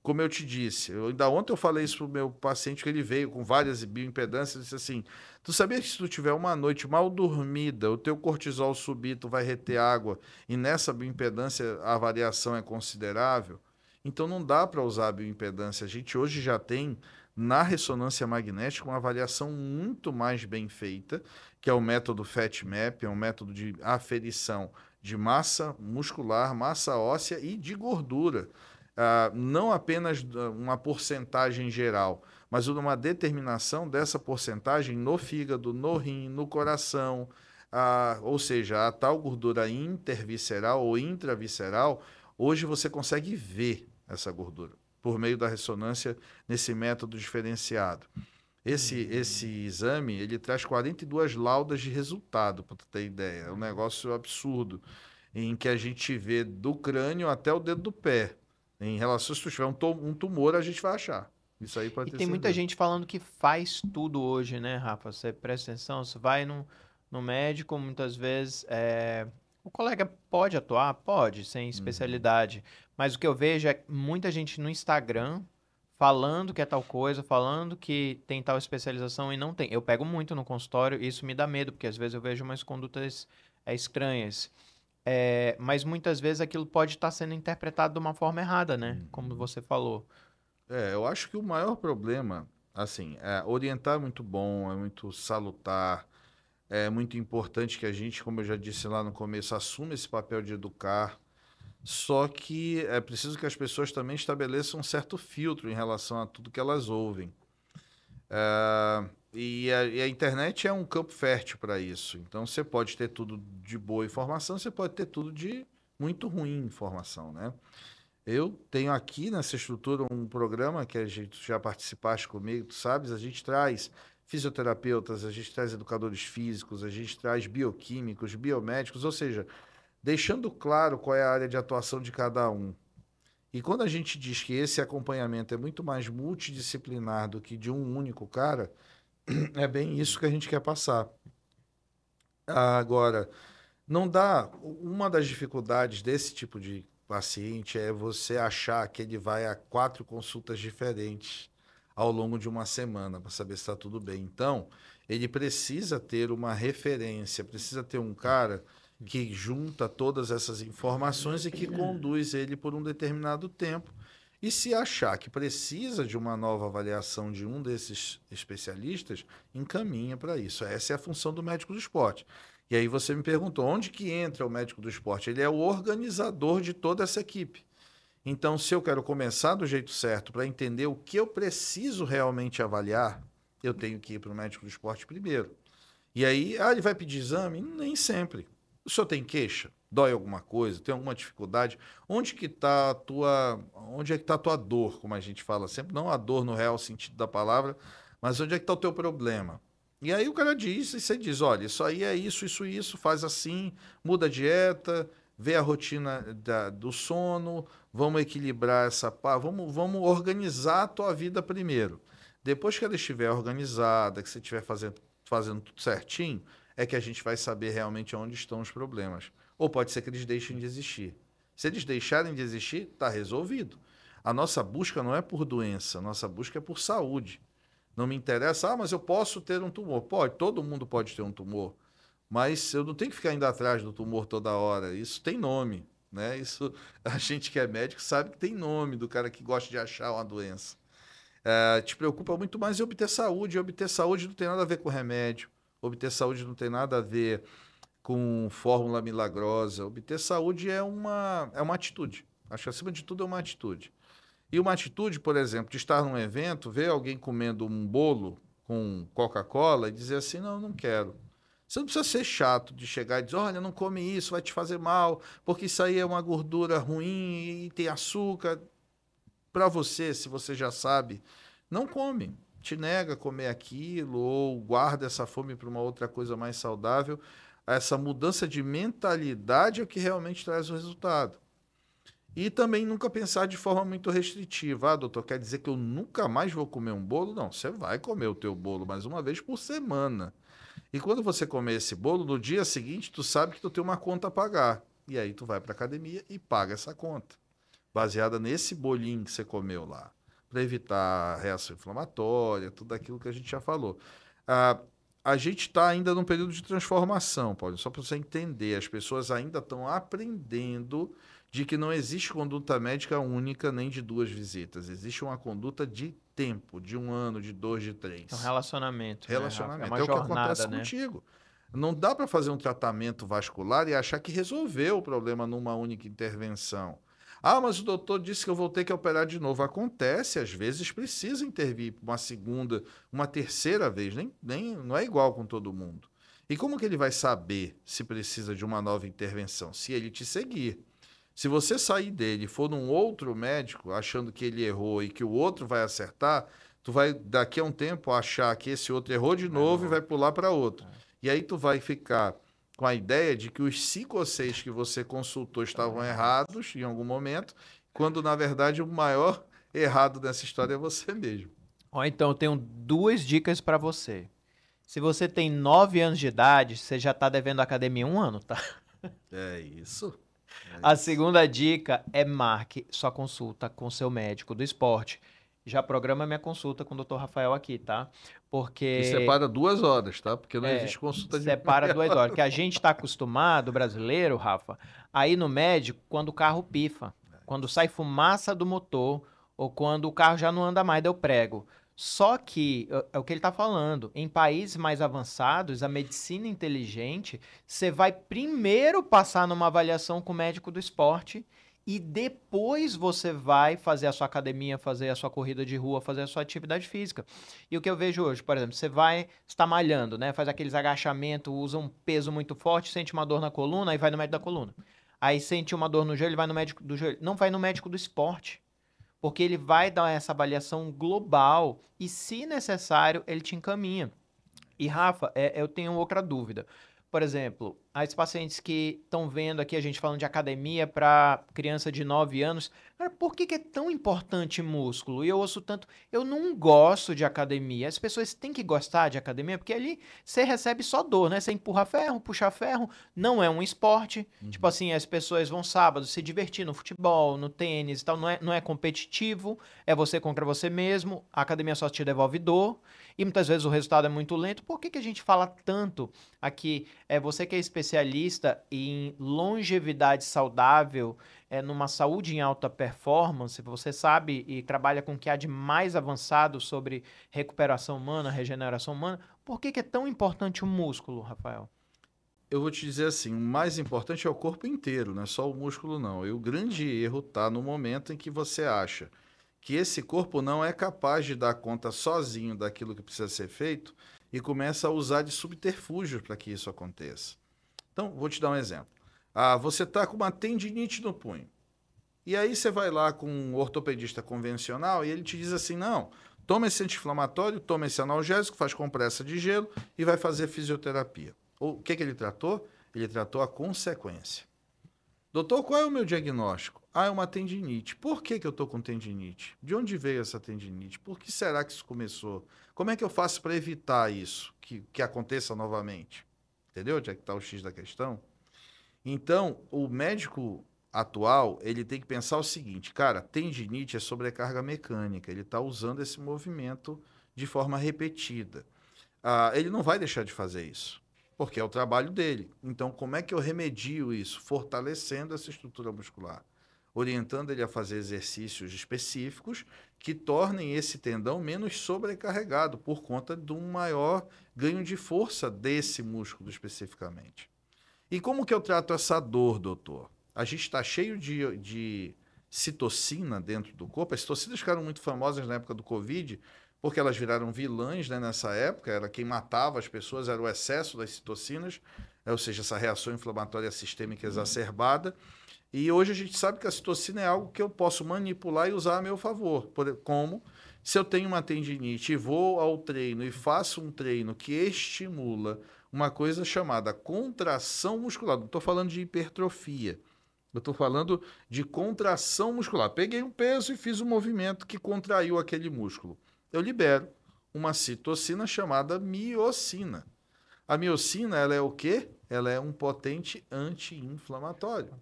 Como eu te disse, ainda ontem eu falei isso pro meu paciente, que ele veio com várias bioimpedâncias, ele disse assim, tu sabia que se tu tiver uma noite mal dormida, o teu cortisol subir, tu vai reter água, e nessa bioimpedância a variação é considerável? Então não dá para usar a bioimpedância. A gente hoje já tem, na ressonância magnética, uma avaliação muito mais bem feita, que é o método FATMAP, é um método de aferição de massa muscular, massa óssea e de gordura. Não apenas uma porcentagem geral, mas uma determinação dessa porcentagem no fígado, no rim, no coração, ou seja, a tal gordura intervisceral ou intravisceral, hoje você consegue ver essa gordura por meio da ressonância nesse método diferenciado. Esse exame, ele traz 42 laudas de resultado, para tu ter ideia. É um negócio absurdo, em que a gente vê do crânio até o dedo do pé. Em relação, se tu tiver um tumor, a gente vai achar. Isso aí pode E ter tem muita certeza. gente falando que faz tudo hoje, né, Rafa? Você presta atenção, você vai no médico, muitas vezes o colega pode atuar? Pode, sem especialidade. Mas o que eu vejo é muita gente no Instagram falando que é tal coisa, falando que tem tal especialização e não tem. Eu pego muito no consultório e isso me dá medo, porque às vezes eu vejo umas condutas estranhas. Mas muitas vezes aquilo pode estar sendo interpretado de uma forma errada, né? Como você falou. Eu acho que o maior problema, assim, orientar é muito bom, é muito salutar, é muito importante que a gente, como eu já disse lá no começo, assuma esse papel de educar. Só que é preciso que as pessoas também estabeleçam um certo filtro em relação a tudo que elas ouvem. E a internet é um campo fértil para isso. Então, você pode ter tudo de boa informação, você pode ter tudo de muito ruim informação, né? Eu tenho aqui nessa estrutura um programa que a gente já participaste comigo, tu sabes, a gente traz fisioterapeutas, a gente traz educadores físicos, a gente traz bioquímicos, biomédicos, ou seja, deixando claro qual é a área de atuação de cada um. E quando a gente diz que esse acompanhamento é muito mais multidisciplinar do que de um único cara, é bem isso que a gente quer passar. Agora, não dá. Uma das dificuldades desse tipo de paciente é você achar que ele vai a 4 consultas diferentes ao longo de uma semana para saber se está tudo bem. Então, ele precisa ter uma referência, precisa ter um cara que junta todas essas informações e que conduz ele por um determinado tempo. E se achar que precisa de uma nova avaliação de um desses especialistas, encaminha para isso. Essa é a função do médico do esporte. E aí você me perguntou, onde que entra o médico do esporte? Ele é o organizador de toda essa equipe. Então, se eu quero começar do jeito certo para entender o que eu preciso realmente avaliar, eu tenho que ir para o médico do esporte primeiro. E aí, ele vai pedir exame? Nem sempre. O senhor tem queixa? Dói alguma coisa? Tem alguma dificuldade? Onde é que está a tua dor, como a gente fala sempre? Não a dor no real sentido da palavra, mas onde é que está o teu problema? E aí o cara diz, e você diz, olha, isso aí é isso, faz assim, muda a dieta, vê a rotina do sono, vamos equilibrar vamos organizar a tua vida primeiro. Depois que ela estiver organizada, que você estiver fazendo tudo certinho, é que a gente vai saber realmente onde estão os problemas. Ou pode ser que eles deixem de existir. Se eles deixarem de existir, está resolvido. A nossa busca não é por doença, a nossa busca é por saúde. Não me interessa, mas eu posso ter um tumor. Pode, todo mundo pode ter um tumor. Mas eu não tenho que ficar indo atrás do tumor toda hora. Isso tem nome, né? Isso, a gente que é médico sabe que tem nome do cara que gosta de achar uma doença. Te preocupa muito mais em obter saúde. E obter saúde não tem nada a ver com remédio. Obter saúde não tem nada a ver com fórmula milagrosa. Obter saúde é uma atitude. Acho que, acima de tudo, é uma atitude. E uma atitude, por exemplo, de estar num evento, ver alguém comendo um bolo com Coca-Cola e dizer assim, não, não quero. Você não precisa ser chato de chegar e dizer, olha, não come isso, vai te fazer mal, porque isso aí é uma gordura ruim e tem açúcar. Para você, se você já sabe, não come. Te nega a comer aquilo ou guarda essa fome para uma outra coisa mais saudável. Essa mudança de mentalidade é o que realmente traz o resultado. E também nunca pensar de forma muito restritiva. Doutor, quer dizer que eu nunca mais vou comer um bolo? Não, você vai comer o teu bolo mais uma vez por semana. E quando você comer esse bolo, no dia seguinte, tu sabe que tu tem uma conta a pagar. E aí tu vai para academia e paga essa conta, baseada nesse bolinho que você comeu lá, para evitar reação inflamatória, tudo aquilo que a gente já falou. A gente está ainda num período de transformação, Paulo, só para você entender, as pessoas ainda estão aprendendo de que não existe conduta médica única nem de 2 visitas. Existe uma conduta de tempo, de 1 ano, de 2, de 3. É um relacionamento, né, Rafa? Relacionamento. É uma É o que jornada, acontece né? contigo. Não dá para fazer um tratamento vascular e achar que resolveu o problema numa única intervenção. Mas o doutor disse que eu vou ter que operar de novo. Acontece, às vezes precisa intervir uma segunda, uma terceira vez. Não é igual com todo mundo. E como que ele vai saber se precisa de uma nova intervenção? Se ele te seguir. Se você sair dele e for num outro médico, achando que ele errou e que o outro vai acertar, tu vai, daqui a um tempo, achar que esse outro errou de novo e vai pular para outro. E aí tu vai ficar com a ideia de que os 5 ou 6 que você consultou estavam errados em algum momento, quando, na verdade, o maior errado dessa história é você mesmo. Ó, então, eu tenho 2 dicas para você. Se você tem 9 anos de idade, você já tá devendo a academia 1 ano, tá? É isso. A segunda dica é marque sua consulta com seu médico do esporte. Já programa minha consulta com o Dr. Rafael aqui, tá? E Porque separa 2 horas, tá? Porque não existe consulta de separa meia 2 hora. horas. Que a gente está acostumado, brasileiro, Rafa, a ir no médico quando o carro pifa, quando sai fumaça do motor ou quando o carro já não anda mais, deu prego. Só que, é o que ele está falando, em países mais avançados, a medicina inteligente, você vai primeiro passar numa avaliação com o médico do esporte e depois você vai fazer a sua academia, fazer a sua corrida de rua, fazer a sua atividade física. E o que eu vejo hoje, por exemplo, você está malhando, né? Faz aqueles agachamentos, usa um peso muito forte, sente uma dor na coluna, aí vai no médico da coluna. Aí sente uma dor no joelho, vai no médico do joelho. Não vai no médico do esporte, porque ele vai dar essa avaliação global e, se necessário, ele te encaminha. E, Rafa, eu tenho outra dúvida. Por exemplo, as pacientes que estão vendo aqui a gente falando de academia para criança de 9 anos, cara, por que que é tão importante músculo? E eu ouço tanto, eu não gosto de academia. As pessoas têm que gostar de academia, porque ali você recebe só dor, né? Você empurra ferro, puxa ferro, não é um esporte. Tipo assim, as pessoas vão sábado se divertir no futebol, no tênis e tal, não é competitivo, é você contra você mesmo, a academia só te devolve dor, e muitas vezes o resultado é muito lento. Por que que a gente fala tanto aqui? Você que é especialista em longevidade saudável, numa saúde em alta performance, você sabe e trabalha com o que há de mais avançado sobre recuperação humana, regeneração humana. Por que que é tão importante o músculo, Rafael? Eu vou te dizer assim, o mais importante é o corpo inteiro, não é só o músculo, não. E o grande erro está no momento em que você acha que esse corpo não é capaz de dar conta sozinho daquilo que precisa ser feito e começa a usar de subterfúgios para que isso aconteça. Então, vou te dar um exemplo. Você está com uma tendinite no punho. E aí você vai lá com um ortopedista convencional e ele te diz assim, não, toma esse anti-inflamatório, toma esse analgésico, faz compressa de gelo e vai fazer fisioterapia. O que ele tratou? Ele tratou a consequência. Doutor, qual é o meu diagnóstico? É uma tendinite. Por que eu estou com tendinite? De onde veio essa tendinite? Por que será que isso começou? Como é que eu faço para evitar isso, que aconteça novamente? Entendeu onde é que está o X da questão? Então, o médico atual, ele tem que pensar o seguinte, cara, tendinite é sobrecarga mecânica, ele está usando esse movimento de forma repetida. Ele não vai deixar de fazer isso, porque é o trabalho dele. Então, como é que eu remedio isso? Fortalecendo essa estrutura muscular, orientando ele a fazer exercícios específicos que tornem esse tendão menos sobrecarregado por conta de um maior ganho de força desse músculo especificamente. E como que eu trato essa dor, doutor? A gente está cheio de citocina dentro do corpo. As citocinas ficaram muito famosas na época do Covid, porque elas viraram vilãs, né, nessa época. Era quem matava as pessoas, era o excesso das citocinas, ou seja, essa reação inflamatória sistêmica exacerbada. E hoje a gente sabe que a citocina é algo que eu posso manipular e usar a meu favor. Como se eu tenho uma tendinite e vou ao treino e faço um treino que estimula uma coisa chamada contração muscular. Não estou falando de hipertrofia. Eu estou falando de contração muscular. Peguei um peso e fiz um movimento que contraiu aquele músculo. Eu libero uma citocina chamada miocina. A miocina, ela é o quê? Ela é um potente anti-inflamatório.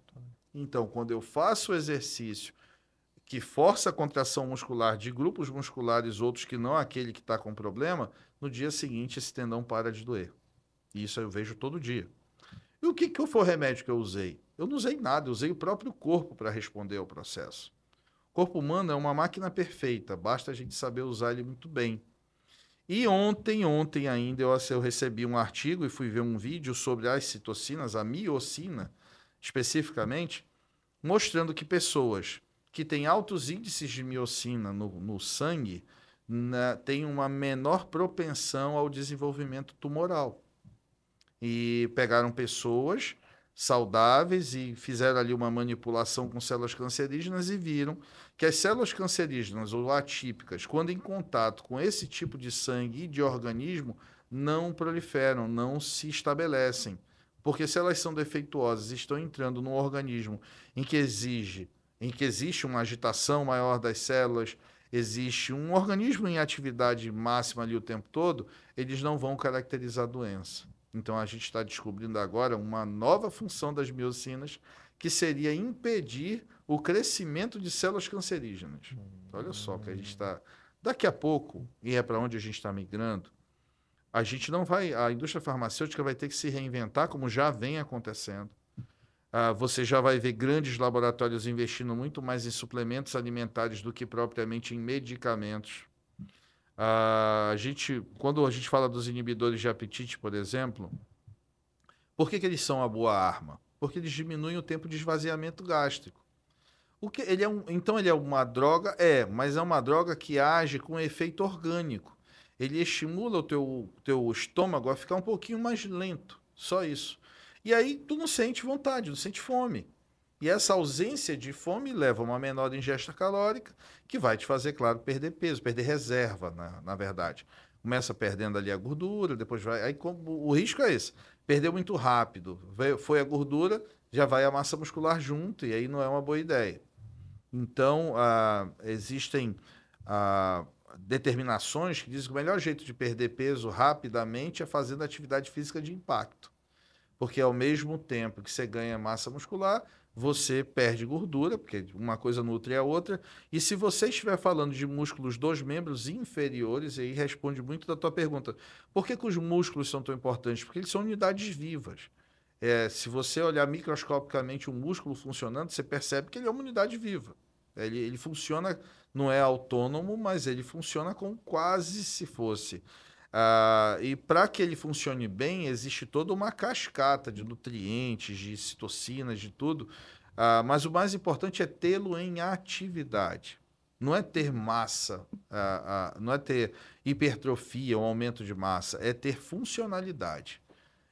Então, quando eu faço o exercício que força a contração muscular de grupos musculares outros que não aquele que está com problema, no dia seguinte esse tendão para de doer. Isso eu vejo todo dia. E o que foi o remédio que eu usei? Eu não usei nada, eu usei o próprio corpo para responder ao processo. O corpo humano é uma máquina perfeita, basta a gente saber usar ele muito bem. E ontem ainda, eu recebi um artigo e fui ver um vídeo sobre as citocinas, a miocina, especificamente, mostrando que pessoas que têm altos índices de miocina no sangue têm uma menor propensão ao desenvolvimento tumoral. E pegaram pessoas saudáveis e fizeram ali uma manipulação com células cancerígenas e viram que as células cancerígenas ou atípicas, quando em contato com esse tipo de sangue e de organismo, não proliferam, não se estabelecem. Porque se elas são defeituosas e estão entrando num organismo em que existe uma agitação maior das células, existe um organismo em atividade máxima ali o tempo todo, eles não vão caracterizar a doença. Então, a gente está descobrindo agora uma nova função das miocinas, que seria impedir o crescimento de células cancerígenas. Então, olha só que a gente está... Daqui a pouco, e é para onde a gente está migrando, a gente não vai... A indústria farmacêutica vai ter que se reinventar, como já vem acontecendo. Você já vai ver grandes laboratórios investindo muito mais em suplementos alimentares do que propriamente em medicamentos. Quando a gente fala dos inibidores de apetite, por exemplo, por que eles são a boa arma? Porque eles diminuem o tempo de esvaziamento gástrico. Então ele é uma droga? É, mas é uma droga que age com efeito orgânico. Ele estimula o teu estômago a ficar um pouquinho mais lento. Só isso. E aí tu não sente vontade, não sente fome. E essa ausência de fome leva a uma menor ingesta calórica, que vai te fazer, claro, perder peso, perder reserva, na verdade. Começa perdendo ali a gordura, depois vai. O risco é esse: perder muito rápido. Foi a gordura, já vai a massa muscular junto, e aí não é uma boa ideia. Então, existem determinações que dizem que o melhor jeito de perder peso rapidamente é fazendo atividade física de impacto. Porque ao mesmo tempo que você ganha massa muscular, você perde gordura, porque uma coisa nutre a outra. E se você estiver falando de músculos dos membros inferiores, aí responde muito da tua pergunta. Por que que os músculos são tão importantes? Porque eles são unidades vivas. Se você olhar microscopicamente um músculo funcionando, você percebe que ele é uma unidade viva. Ele funciona, não é autônomo, mas ele funciona como quase se fosse. E para que ele funcione bem, existe toda uma cascata de nutrientes, de citocinas, de tudo. Mas o mais importante é tê-lo em atividade. Não é ter massa, não é ter hipertrofia, um aumento de massa, é ter funcionalidade.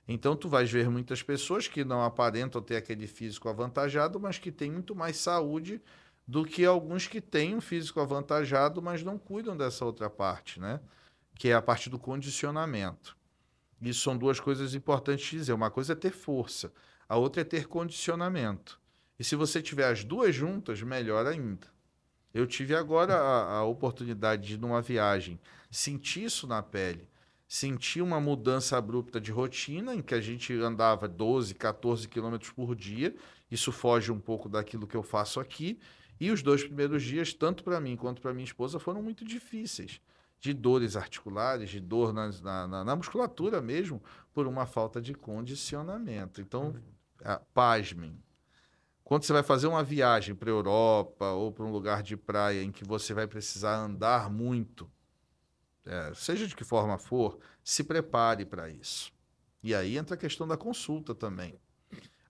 Então, tu vais ver muitas pessoas que não aparentam ter aquele físico avantajado, mas que têm muito mais saúde do que alguns que têm um físico avantajado, mas não cuidam dessa outra parte, né? Que é a parte do condicionamento. Isso são duas coisas importantes de dizer. Uma coisa é ter força, a outra é ter condicionamento. E se você tiver as duas juntas, melhor ainda. Eu tive agora a oportunidade de ir numa viagem, sentir isso na pele, sentir uma mudança abrupta de rotina, em que a gente andava 12, 14 quilômetros por dia. Isso foge um pouco daquilo que eu faço aqui. E os 2 primeiros dias, tanto para mim quanto para minha esposa, foram muito difíceis. De dores articulares, de dor na musculatura mesmo, por uma falta de condicionamento. Então, pasmem. Quando você vai fazer uma viagem para a Europa ou para um lugar de praia em que você vai precisar andar muito, seja de que forma for, se prepare para isso. E aí entra a questão da consulta também.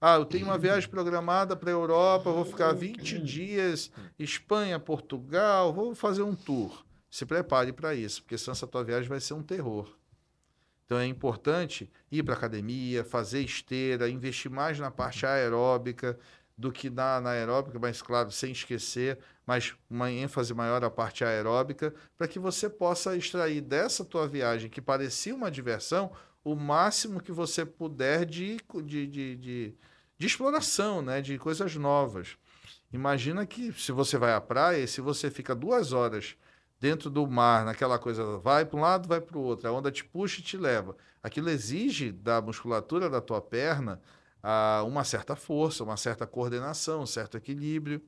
Eu tenho uma viagem programada para a Europa, vou ficar 20 dias, Espanha, Portugal, vou fazer um tour. Se prepare para isso, porque senão essa tua viagem vai ser um terror. Então é importante ir para a academia, fazer esteira, investir mais na parte aeróbica do que na aeróbica, mas claro, sem esquecer, mas uma ênfase maior à parte aeróbica, para que você possa extrair dessa tua viagem, que parecia uma diversão, o máximo que você puder de exploração, né? De coisas novas. Imagina que se você vai à praia e se você fica 2 horas dentro do mar, naquela coisa, vai para um lado, vai para o outro, a onda te puxa e te leva. Aquilo exige da musculatura da tua perna uma certa força, uma certa coordenação, um certo equilíbrio.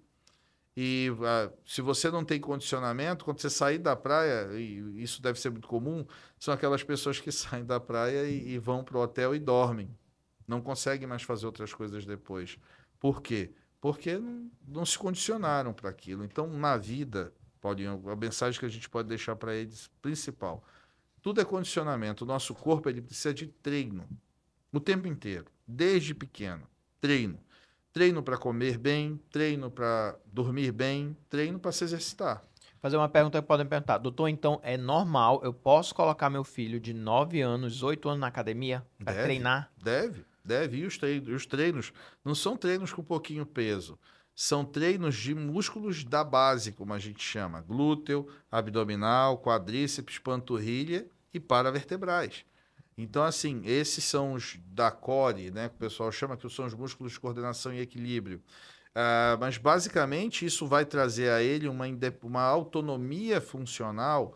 E se você não tem condicionamento, quando você sair da praia, e isso deve ser muito comum, são aquelas pessoas que saem da praia e vão para o hotel e dormem. Não conseguem mais fazer outras coisas depois. Por quê? Porque não se condicionaram para aquilo. Então, na vida, Paulinho, a mensagem que a gente pode deixar para eles, principal, tudo é condicionamento. O nosso corpo ele precisa de treino o tempo inteiro, desde pequeno. Treino. Treino para comer bem, treino para dormir bem, treino para se exercitar. Fazer uma pergunta que podem perguntar. Doutor, então é normal, eu posso colocar meu filho de 9 anos, 8 anos na academia para treinar? Deve. E os treinos não são treinos com pouquinho peso. São treinos de músculos da base, como a gente chama. Glúteo, abdominal, quadríceps, panturrilha e paravertebrais. Então, assim, esses são os da core, né? Que o pessoal chama que são os músculos de coordenação e equilíbrio. Mas, basicamente, isso vai trazer a ele uma autonomia funcional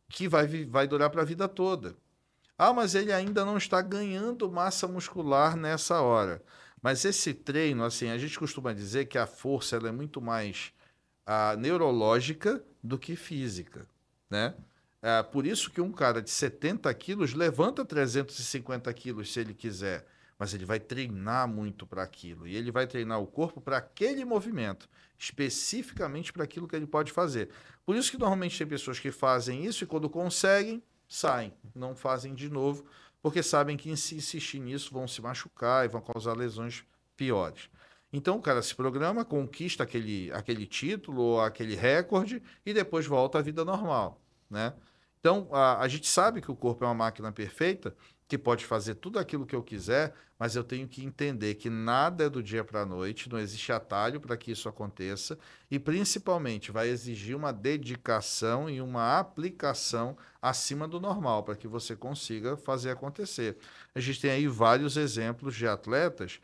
que vai durar para a vida toda. Mas ele ainda não está ganhando massa muscular nessa hora. Mas esse treino, assim, a gente costuma dizer que a força ela é muito mais neurológica do que física, né? Por isso que um cara de 70 quilos levanta 350 quilos se ele quiser, mas ele vai treinar muito para aquilo. E ele vai treinar o corpo para aquele movimento, especificamente para aquilo que ele pode fazer. Por isso que normalmente tem pessoas que fazem isso e quando conseguem, saem, não fazem de novo, porque sabem que se insistir nisso vão se machucar e vão causar lesões piores. Então o cara se programa, conquista aquele título ou aquele recorde e depois volta à vida normal, né? Então a gente sabe que o corpo é uma máquina perfeita, que pode fazer tudo aquilo que eu quiser, mas eu tenho que entender que nada é do dia para a noite, não existe atalho para que isso aconteça e principalmente vai exigir uma dedicação e uma aplicação acima do normal para que você consiga fazer acontecer. A gente tem aí vários exemplos de atletas.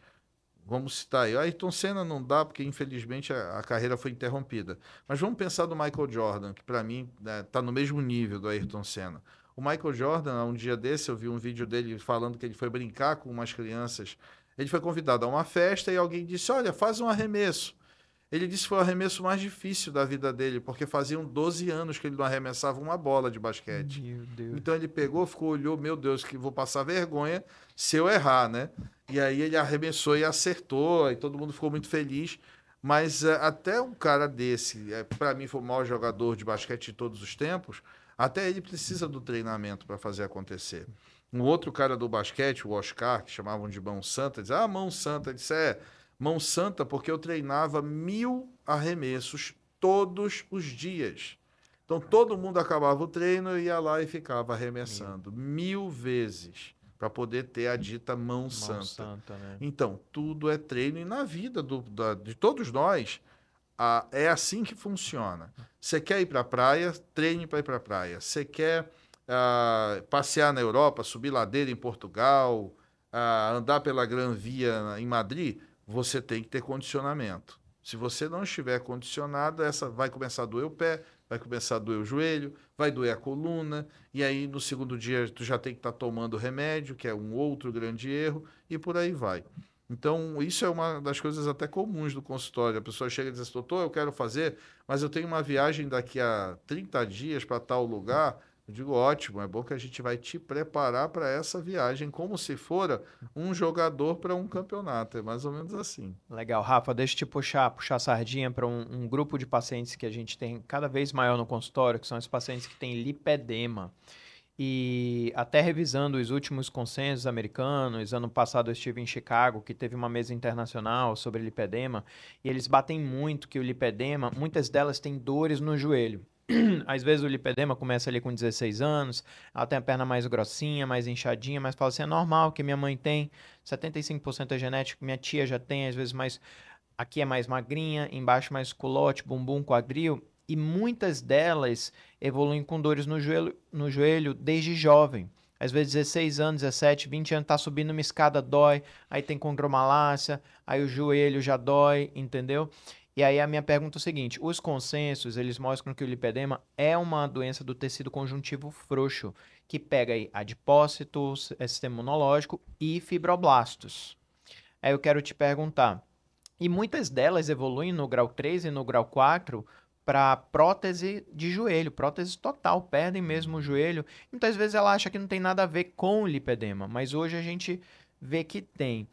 Vamos citar aí. O Ayrton Senna não dá, porque infelizmente a carreira foi interrompida. Mas vamos pensar do Michael Jordan, que para mim está no mesmo nível do Ayrton Senna. O Michael Jordan, um dia desse, eu vi um vídeo dele falando que ele foi brincar com umas crianças. Ele foi convidado a uma festa e alguém disse: Olha, faz um arremesso. Ele disse que foi o arremesso mais difícil da vida dele, porque faziam 12 anos que ele não arremessava uma bola de basquete. Meu Deus. Então ele pegou, ficou, olhou, meu Deus, que vou passar vergonha se eu errar, né? E aí ele arremessou e acertou, e todo mundo ficou muito feliz. Mas até um cara desse, para mim foi o maior jogador de basquete de todos os tempos, até ele precisa do treinamento para fazer acontecer. Um outro cara do basquete, o Oscar, que chamavam de Mão Santa, dizia, Mão Santa, ele disse, Mão Santa porque eu treinava 1.000 arremessos todos os dias. Então todo mundo acabava o treino, eu ia lá e ficava arremessando 1.000 vezes para poder ter a dita mão Mão santa. santa, né? Então tudo é treino e na vida de todos nós é assim que funciona. Você quer ir para a praia, treine para ir para a praia. Você quer passear na Europa, subir ladeira em Portugal, andar pela Gran Via em Madrid, você tem que ter condicionamento. Se você não estiver condicionado, essa vai começar a doer o pé, vai começar a doer o joelho, vai doer a coluna, e aí no segundo dia tu já tem que estar tomando remédio, que é um outro grande erro, e por aí vai. Então, isso é uma das coisas até comuns do consultório. A pessoa chega e diz assim, doutor, eu quero fazer, mas eu tenho uma viagem daqui a 30 dias para tal lugar. Eu digo, ótimo, é bom que a gente vai te preparar para essa viagem, como se fora um jogador para um campeonato. É mais ou menos assim. Legal, Rafa, deixa eu te puxar a sardinha para um grupo de pacientes que a gente tem cada vez maior no consultório, que são os pacientes que têm lipedema. E até revisando os últimos consensos americanos, ano passado eu estive em Chicago, que teve uma mesa internacional sobre lipedema, e eles batem muito que o lipedema, muitas delas têm dores no joelho. Às vezes o lipedema começa ali com 16 anos, ela tem a perna mais grossinha, mais inchadinha, mas fala assim, é normal que minha mãe tem, 75% é genético, minha tia já tem, às vezes mais, aqui é mais magrinha, embaixo mais culote, bumbum, quadril, e muitas delas evoluem com dores no joelho desde jovem. Às vezes 16 anos, 17, 20 anos, tá subindo uma escada, dói, aí tem condromalácia, aí o joelho já dói, entendeu? E aí a minha pergunta é o seguinte, os consensos, eles mostram que o lipedema é uma doença do tecido conjuntivo frouxo, que pega aí adipócitos, sistema imunológico e fibroblastos. Aí eu quero te perguntar, e muitas delas evoluem no grau 3 e no grau 4 para prótese de joelho, prótese total, perdem mesmo o joelho. Muitas vezes ela acha que não tem nada a ver com o lipedema, mas hoje a gente vê que tem.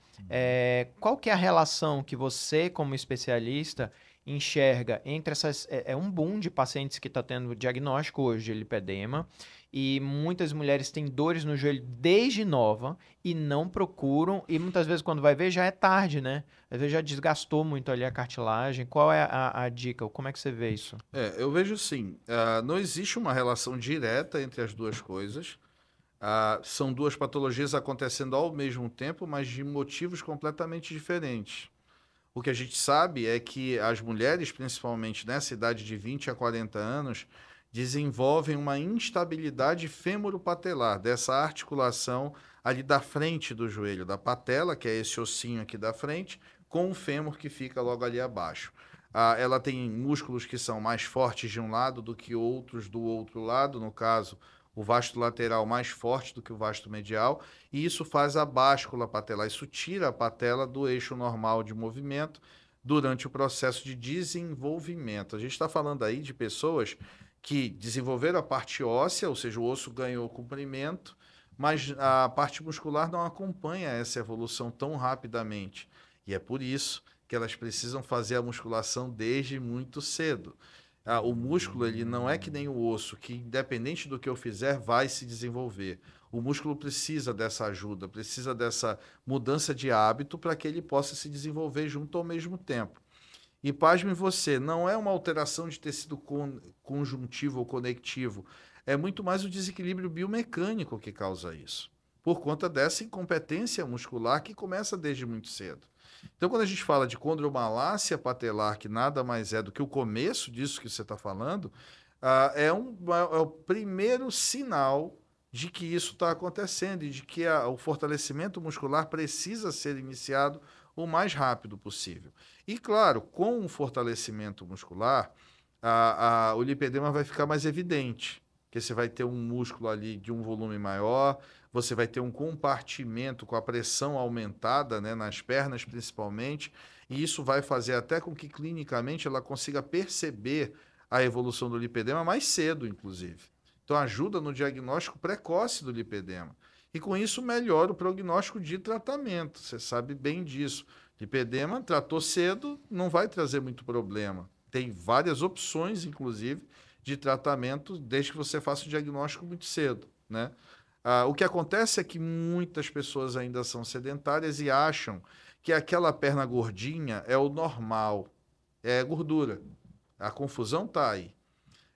Qual que é a relação que você, como especialista, enxerga entre essas... É um boom de pacientes que está tendo diagnóstico hoje de lipedema, e muitas mulheres têm dores no joelho desde nova e não procuram, e muitas vezes quando vai ver já é tarde, né? Às vezes já desgastou muito ali a cartilagem. Qual é a dica? Como é que você vê isso? Eu vejo assim, não existe uma relação direta entre as duas coisas. São duas patologias acontecendo ao mesmo tempo, mas de motivos completamente diferentes. O que a gente sabe é que as mulheres, principalmente nessa idade de 20 a 40 anos, desenvolvem uma instabilidade femoropatelar, dessa articulação ali da frente do joelho, da patela, que é esse ossinho aqui da frente, com o fêmur que fica logo ali abaixo. Ela tem músculos que são mais fortes de um lado do que outros do outro lado, no caso, o vasto lateral mais forte do que o vasto medial, e isso faz a báscula patelar, isso tira a patela do eixo normal de movimento durante o processo de desenvolvimento. A gente está falando aí de pessoas que desenvolveram a parte óssea, ou seja, o osso ganhou comprimento, mas a parte muscular não acompanha essa evolução tão rapidamente. E é por isso que elas precisam fazer a musculação desde muito cedo. O músculo, ele não é que nem o osso, que independente do que eu fizer, vai se desenvolver. O músculo precisa dessa ajuda, precisa dessa mudança de hábito para que ele possa se desenvolver junto ao mesmo tempo. E pasme você, não é uma alteração de tecido conjuntivo ou conectivo, é muito mais o desequilíbrio biomecânico que causa isso, por conta dessa incompetência muscular que começa desde muito cedo. Então, quando a gente fala de condromalácia patelar, que nada mais é do que o começo disso que você está falando, é o primeiro sinal de que isso está acontecendo e de que o fortalecimento muscular precisa ser iniciado o mais rápido possível. E, claro, com o fortalecimento muscular, o lipedema vai ficar mais evidente, porque você vai ter um músculo ali de um volume maior, você vai ter um compartimento com a pressão aumentada, né, nas pernas principalmente, e isso vai fazer até com que clinicamente ela consiga perceber a evolução do lipedema mais cedo, inclusive. Então ajuda no diagnóstico precoce do lipedema. E com isso melhora o prognóstico de tratamento. Você sabe bem disso. Lipedema, tratou cedo, não vai trazer muito problema. Tem várias opções, inclusive, de tratamento, desde que você faça o diagnóstico muito cedo, né? O que acontece é que muitas pessoas ainda são sedentárias e acham que aquela perna gordinha é o normal, é gordura. A confusão está aí.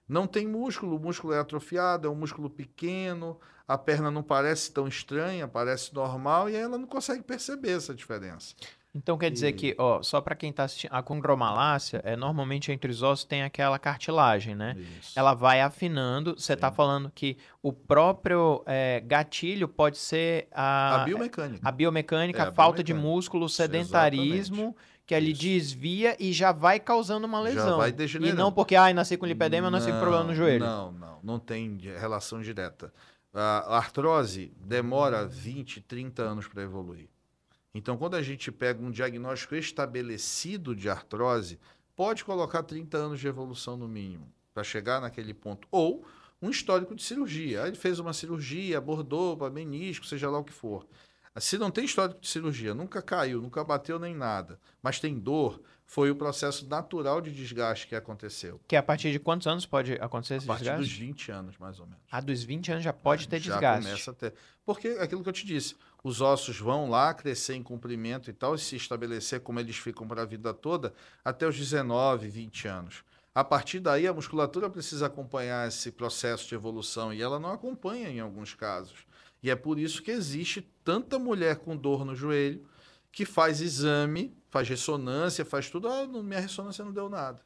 Não tem músculo, o músculo é atrofiado, é um músculo pequeno, a perna não parece tão estranha, parece normal e ela não consegue perceber essa diferença. Então quer dizer que, ó, só para quem está assistindo, a condromalácia, normalmente entre os ossos tem aquela cartilagem, né? Isso. Ela vai afinando. Você está Sim. falando que o próprio gatilho pode ser A biomecânica. a biomecânica, É, a a falta de biomecânica. músculo, o Isso, sedentarismo, que ele Isso. desvia e já vai causando uma Já lesão. vai E degenerando. não porque, ai, nasci com lipedema, eu nasci com problema no joelho. Não tem relação direta. A artrose demora 20, 30 anos para evoluir. Então, quando a gente pega um diagnóstico estabelecido de artrose, pode colocar 30 anos de evolução no mínimo, para chegar naquele ponto. Ou um histórico de cirurgia. Aí ele fez uma cirurgia, abordou para menisco, seja lá o que for. Se não tem histórico de cirurgia, nunca caiu, nunca bateu nem nada, mas tem dor, foi o processo natural de desgaste que aconteceu. Que a partir de quantos anos pode acontecer esse A partir desgaste? dos 20 anos, mais ou menos. Dos 20 anos já pode ter Já desgaste. começa a ter. Porque aquilo que eu te disse, os ossos vão lá crescer em comprimento e tal, e se estabelecer como eles ficam para a vida toda, até os 19, 20 anos. A partir daí, a musculatura precisa acompanhar esse processo de evolução, e ela não acompanha em alguns casos. E é por isso que existe tanta mulher com dor no joelho, que faz exame, faz ressonância, faz tudo. Minha ressonância não deu nada.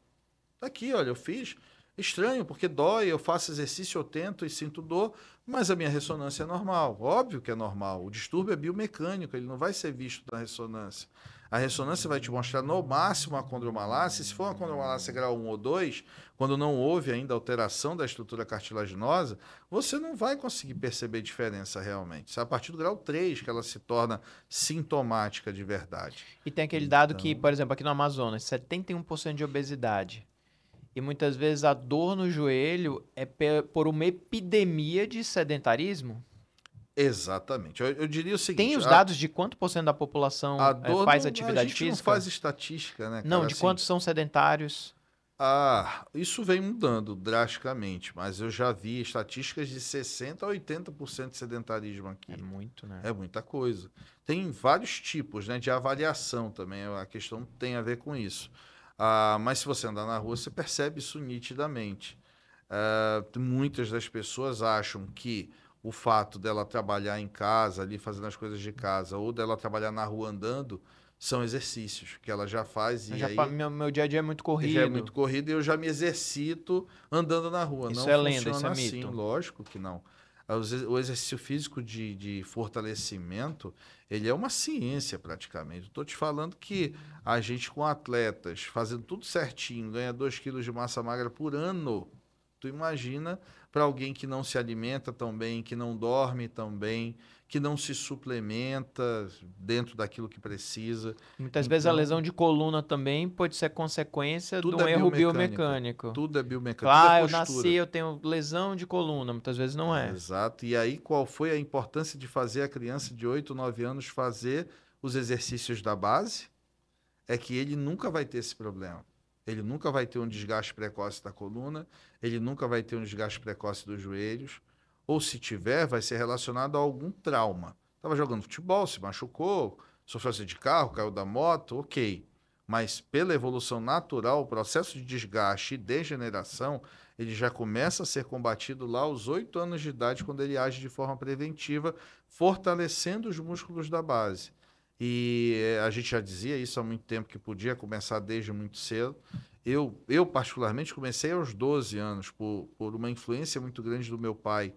Tá aqui, olha, eu fiz. Estranho, porque dói, eu faço exercício, eu tento e sinto dor, mas a minha ressonância é normal. Óbvio que é normal. O distúrbio é biomecânico, ele não vai ser visto na ressonância. A ressonância vai te mostrar no máximo a condromalácia. Se for uma condromalácia grau 1 ou 2, quando não houve ainda alteração da estrutura cartilaginosa, você não vai conseguir perceber diferença realmente. É a partir do grau 3 que ela se torna sintomática de verdade. E tem aquele dado que, por exemplo, aqui no Amazonas, 71% de obesidade. E muitas vezes a dor no joelho é por uma epidemia de sedentarismo. Exatamente. Eu diria o seguinte... Tem os dados de quanto por cento da população faz atividade física? A gente não faz estatística, né, cara? Não, de quantos são sedentários? Isso vem mudando drasticamente, mas eu já vi estatísticas de 60% a 80% de sedentarismo aqui. É muito, né? É muita coisa. Tem vários tipos, né, de avaliação também, a questão tem a ver com isso. Mas se você andar na rua, você percebe isso nitidamente. Muitas das pessoas acham que o fato dela trabalhar em casa, ali fazendo as coisas de casa, ou dela trabalhar na rua andando, são exercícios que ela já faz. Meu dia a dia é muito corrido. Já é muito corrido e eu já me exercito andando na rua. Isso não é lenda, funciona isso é assim, mito. lógico que não. O exercício físico de fortalecimento, ele é uma ciência praticamente. Estou te falando que a gente com atletas fazendo tudo certinho, ganha 2 quilos de massa magra por ano. Tu imagina para alguém que não se alimenta tão bem, que não dorme tão bem, que não se suplementa dentro daquilo que precisa. Muitas vezes a lesão de coluna também pode ser consequência de um erro biomecânico. Tudo é biomecânico. Claro, eu nasci, eu tenho lesão de coluna, muitas vezes não é. Exato. E aí qual foi a importância de fazer a criança de 8, 9 anos fazer os exercícios da base? É que ele nunca vai ter esse problema. Ele nunca vai ter um desgaste precoce da coluna, ele nunca vai ter um desgaste precoce dos joelhos, ou se tiver, vai ser relacionado a algum trauma. Estava jogando futebol, se machucou, sofreu acidente de carro, caiu da moto, ok. Mas pela evolução natural, o processo de desgaste e degeneração, ele já começa a ser combatido lá aos 8 anos de idade, quando ele age de forma preventiva, fortalecendo os músculos da base. E a gente já dizia isso há muito tempo, que podia começar desde muito cedo. Eu particularmente, comecei aos 12 anos, por uma influência muito grande do meu pai.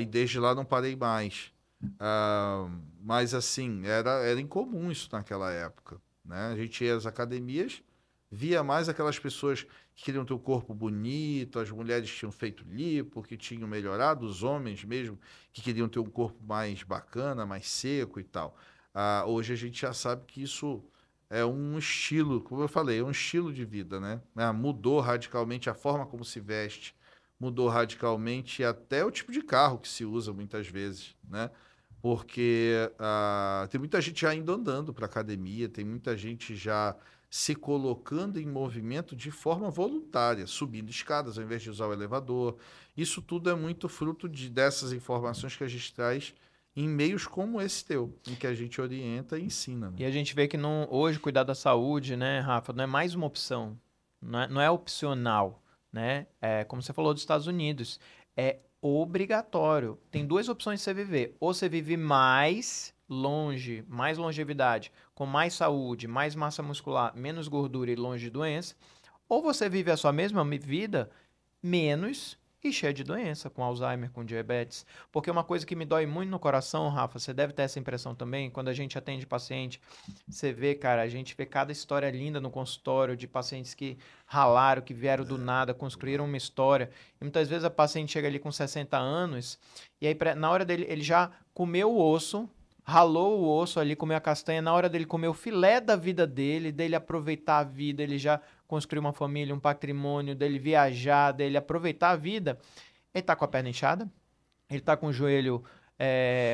E desde lá não parei mais. Mas, assim, era incomum isso naquela época, né? A gente ia às academias, via mais aquelas pessoas que queriam ter o corpo bonito, as mulheres que tinham feito lipo, que tinham melhorado, os homens mesmo, que queriam ter um corpo mais bacana, mais seco e tal. Hoje a gente já sabe que isso é um estilo, como eu falei, é um estilo de vida, né? Mudou radicalmente a forma como se veste, mudou radicalmente até o tipo de carro que se usa muitas vezes, né? Porque tem muita gente já indo andando para academia, tem muita gente já se colocando em movimento de forma voluntária, subindo escadas ao invés de usar o elevador. Isso tudo é muito fruto dessas informações que a gente traz em meios como esse teu, em que a gente orienta e ensina, né? E a gente vê que não, hoje cuidar da saúde, né, Rafa, não é mais uma opção, não é opcional, né? É, como você falou dos Estados Unidos, é obrigatório. Tem duas opções de você viver. Ou você vive mais longe, mais longevidade, com mais saúde, mais massa muscular, menos gordura e longe de doença, ou você vive a sua mesma vida menos e cheia de doença, com Alzheimer, com diabetes. Porque uma coisa que me dói muito no coração, Rafa, você deve ter essa impressão também, quando a gente atende paciente, você vê, cara, a gente vê cada história linda no consultório de pacientes que ralaram, que vieram do nada, construíram uma história. E muitas vezes a paciente chega ali com 60 anos, e aí na hora dele, ele já comeu o osso, ralou o osso ali, comeu a castanha, na hora dele comer o filé da vida dele aproveitar a vida, ele já construir uma família, um patrimônio, dele viajar, dele aproveitar a vida, ele tá com a perna inchada, ele tá com o joelho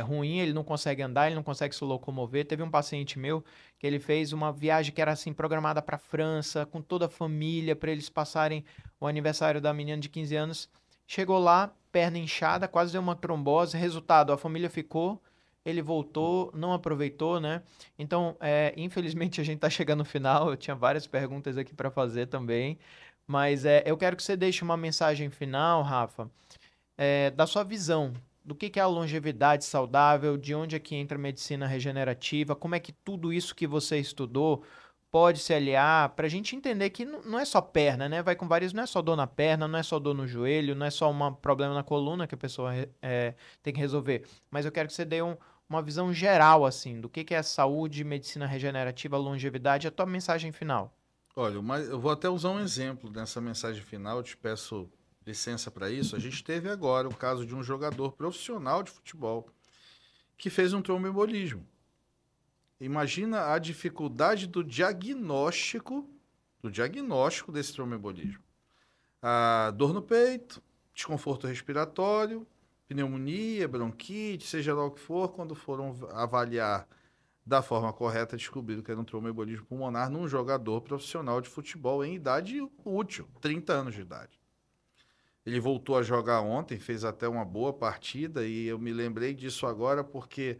ruim, ele não consegue andar, ele não consegue se locomover. Teve um paciente meu que ele fez uma viagem que era assim programada para França, com toda a família, para eles passarem o aniversário da menina de 15 anos. Chegou lá, perna inchada, quase deu uma trombose. Resultado, a família ficou, ele voltou, não aproveitou, né? Então, infelizmente a gente tá chegando no final. Eu tinha várias perguntas aqui para fazer também, mas eu quero que você deixe uma mensagem final, Rafa, da sua visão do que é a longevidade saudável, de onde é que entra a medicina regenerativa, como é que tudo isso que você estudou pode se aliar, para a gente entender que não é só perna, né? Vai com vários, não é só dor na perna, não é só dor no joelho, não é só um problema na coluna que a pessoa tem que resolver. Mas eu quero que você dê uma visão geral, assim, do que é saúde, medicina regenerativa, longevidade, a tua mensagem final. Olha, mas eu vou até usar um exemplo nessa mensagem final, eu te peço licença para isso. A gente teve agora o caso de um jogador profissional de futebol que fez um tromboembolismo. Imagina a dificuldade do diagnóstico desse tromboembolismo. A dor no peito, desconforto respiratório, pneumonia, bronquite, seja lá o que for, quando foram avaliar da forma correta, descobriram que era um tromboembolismo pulmonar num jogador profissional de futebol em idade útil, 30 anos de idade. Ele voltou a jogar ontem, fez até uma boa partida, e eu me lembrei disso agora porque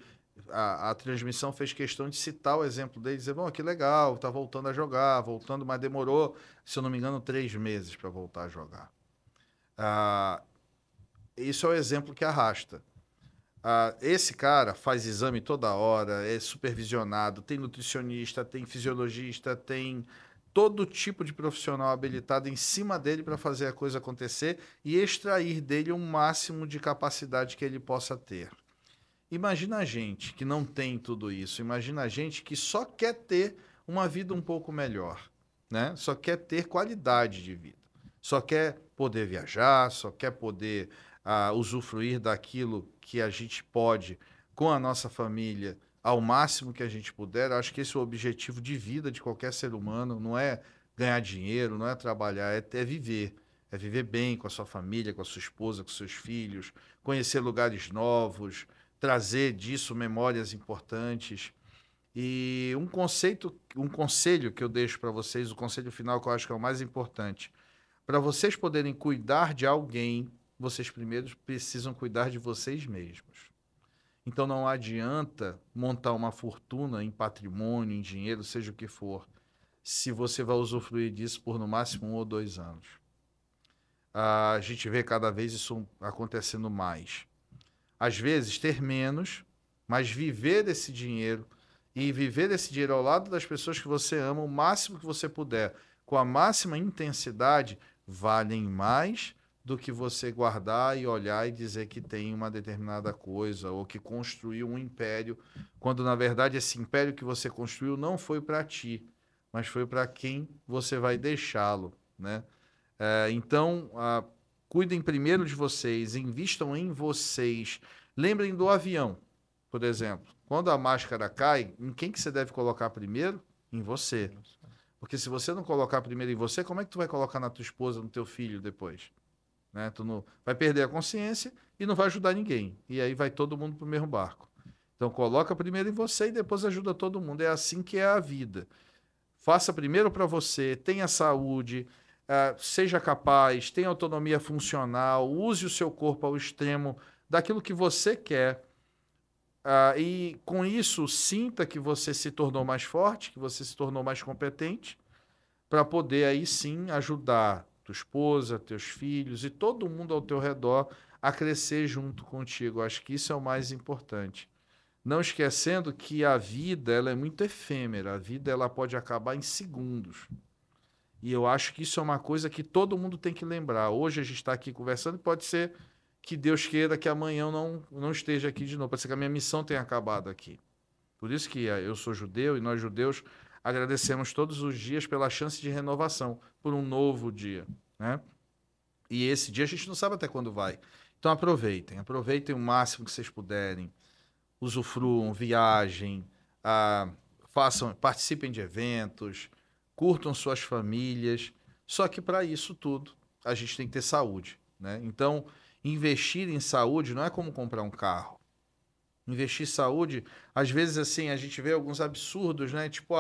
a transmissão fez questão de citar o exemplo dele, dizer, bom, que legal, tá voltando a jogar, voltando, mas demorou, se eu não me engano, 3 meses para voltar a jogar. Isso é o exemplo que arrasta. Esse cara faz exame toda hora, é supervisionado, tem nutricionista, tem fisiologista, tem todo tipo de profissional habilitado em cima dele para fazer a coisa acontecer e extrair dele o máximo de capacidade que ele possa ter. Imagina a gente que não tem tudo isso, imagina a gente que só quer ter uma vida um pouco melhor, né? Só quer ter qualidade de vida, só quer poder viajar, só quer poder usufruir daquilo que a gente pode com a nossa família ao máximo que a gente puder. Acho que esse é o objetivo de vida de qualquer ser humano, não é ganhar dinheiro, não é trabalhar, é viver. É viver bem com a sua família, com a sua esposa, com seus filhos, conhecer lugares novos, trazer disso memórias importantes. E um conselho que eu deixo para vocês, o conselho final que eu acho que é o mais importante. Para vocês poderem cuidar de alguém, vocês primeiro precisam cuidar de vocês mesmos. Então não adianta montar uma fortuna em patrimônio, em dinheiro, seja o que for, se você vai usufruir disso por no máximo 1 ou 2 anos. A gente vê cada vez isso acontecendo mais. Às vezes ter menos, mas viver desse dinheiro e viver esse dinheiro ao lado das pessoas que você ama, o máximo que você puder, com a máxima intensidade, valem mais do que você guardar e olhar e dizer que tem uma determinada coisa ou que construiu um império, quando na verdade esse império que você construiu não foi para ti, mas foi para quem você vai deixá-lo, né? Então, cuidem primeiro de vocês, invistam em vocês. Lembrem do avião, por exemplo. Quando a máscara cai, em quem que você deve colocar primeiro? Em você. Porque se você não colocar primeiro em você, como é que tu vai colocar na tua esposa, no teu filho depois? Né? Tu não vai perder a consciência e não vai ajudar ninguém. E aí vai todo mundo para o mesmo barco. Então coloca primeiro em você e depois ajuda todo mundo. É assim que é a vida. Faça primeiro para você, tenha saúde, seja capaz, tenha autonomia funcional, use o seu corpo ao extremo daquilo que você quer. E com isso, sinta que você se tornou mais forte, que você se tornou mais competente, para poder aí sim ajudar tua esposa, teus filhos e todo mundo ao teu redor a crescer junto contigo. Acho que isso é o mais importante. Não esquecendo que a vida ela é muito efêmera, a vida ela pode acabar em segundos. E eu acho que isso é uma coisa que todo mundo tem que lembrar. Hoje a gente está aqui conversando e pode ser que Deus queira que amanhã eu não esteja aqui de novo. Pode ser que a minha missão tenha acabado aqui. Por isso que eu sou judeu e nós judeus agradecemos todos os dias pela chance de renovação, por um novo dia, né? E esse dia a gente não sabe até quando vai. Então aproveitem o máximo que vocês puderem, usufruam, viajem, participem de eventos, curtam suas famílias. Só que para isso tudo a gente tem que ter saúde, né? Então investir em saúde não é como comprar um carro. Investir em saúde, às vezes assim, a gente vê alguns absurdos, né? Tipo,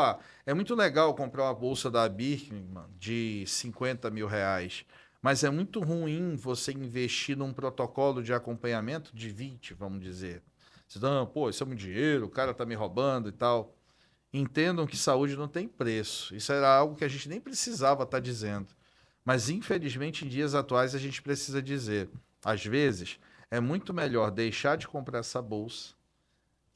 é muito legal comprar uma bolsa da Birkman de 50 mil reais, mas é muito ruim você investir num protocolo de acompanhamento de 20, vamos dizer. Você não, pô, isso é muito dinheiro, o cara tá me roubando e tal. Entendam que saúde não tem preço. Isso era algo que a gente nem precisava estar dizendo. Mas, infelizmente, em dias atuais, a gente precisa dizer. Às vezes, é muito melhor deixar de comprar essa bolsa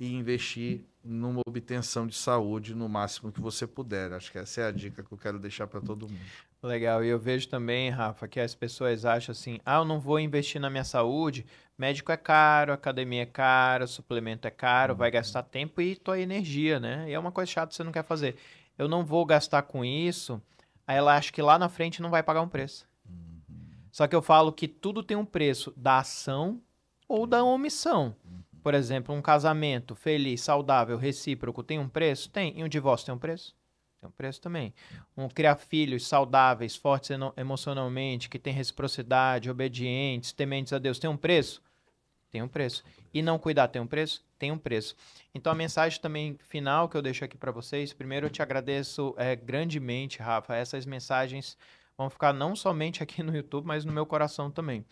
e investir numa obtenção de saúde no máximo que você puder. Acho que essa é a dica que eu quero deixar para todo mundo. Legal, e eu vejo também, Rafa, que as pessoas acham assim, eu não vou investir na minha saúde, médico é caro, academia é cara, suplemento é caro, vai gastar tempo e tua energia, né? E é uma coisa chata que você não quer fazer. Eu não vou gastar com isso, aí ela acha que lá na frente não vai pagar um preço. Só que eu falo que tudo tem um preço da ação ou da omissão. Por exemplo, um casamento feliz, saudável, recíproco tem um preço? Tem. E um divórcio tem um preço? Tem um preço também. Criar filhos saudáveis, fortes emocionalmente, que têm reciprocidade, obedientes, tementes a Deus, tem um preço? Tem um preço. E não cuidar tem um preço? Tem um preço. Então a mensagem também final que eu deixo aqui para vocês, primeiro eu te agradeço grandemente, Rafa. Essas mensagens vão ficar não somente aqui no YouTube, mas no meu coração também.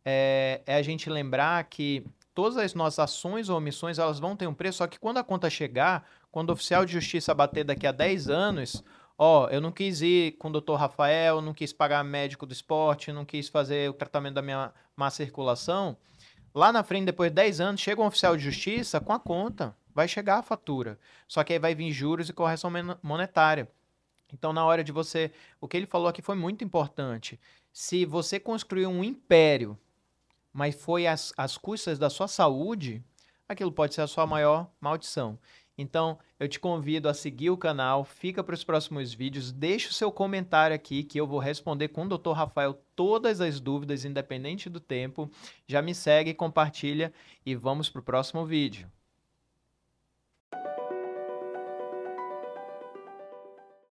É a gente lembrar que todas as nossas ações ou omissões, elas vão ter um preço, só que quando a conta chegar, quando o oficial de justiça bater daqui a 10 anos, eu não quis ir com o doutor Rafael, não quis pagar médico do esporte, não quis fazer o tratamento da minha má circulação, lá na frente, depois de 10 anos, chega um oficial de justiça com a conta, vai chegar a fatura, só que aí vai vir juros e correção monetária. Então, na hora de você, o que ele falou aqui foi muito importante. Se você construiu um império, mas foi às custas da sua saúde, aquilo pode ser a sua maior maldição. Então, eu te convido a seguir o canal, fica para os próximos vídeos, deixa o seu comentário aqui que eu vou responder com o Dr. Rafael todas as dúvidas, independente do tempo. Já me segue, compartilha e vamos para o próximo vídeo.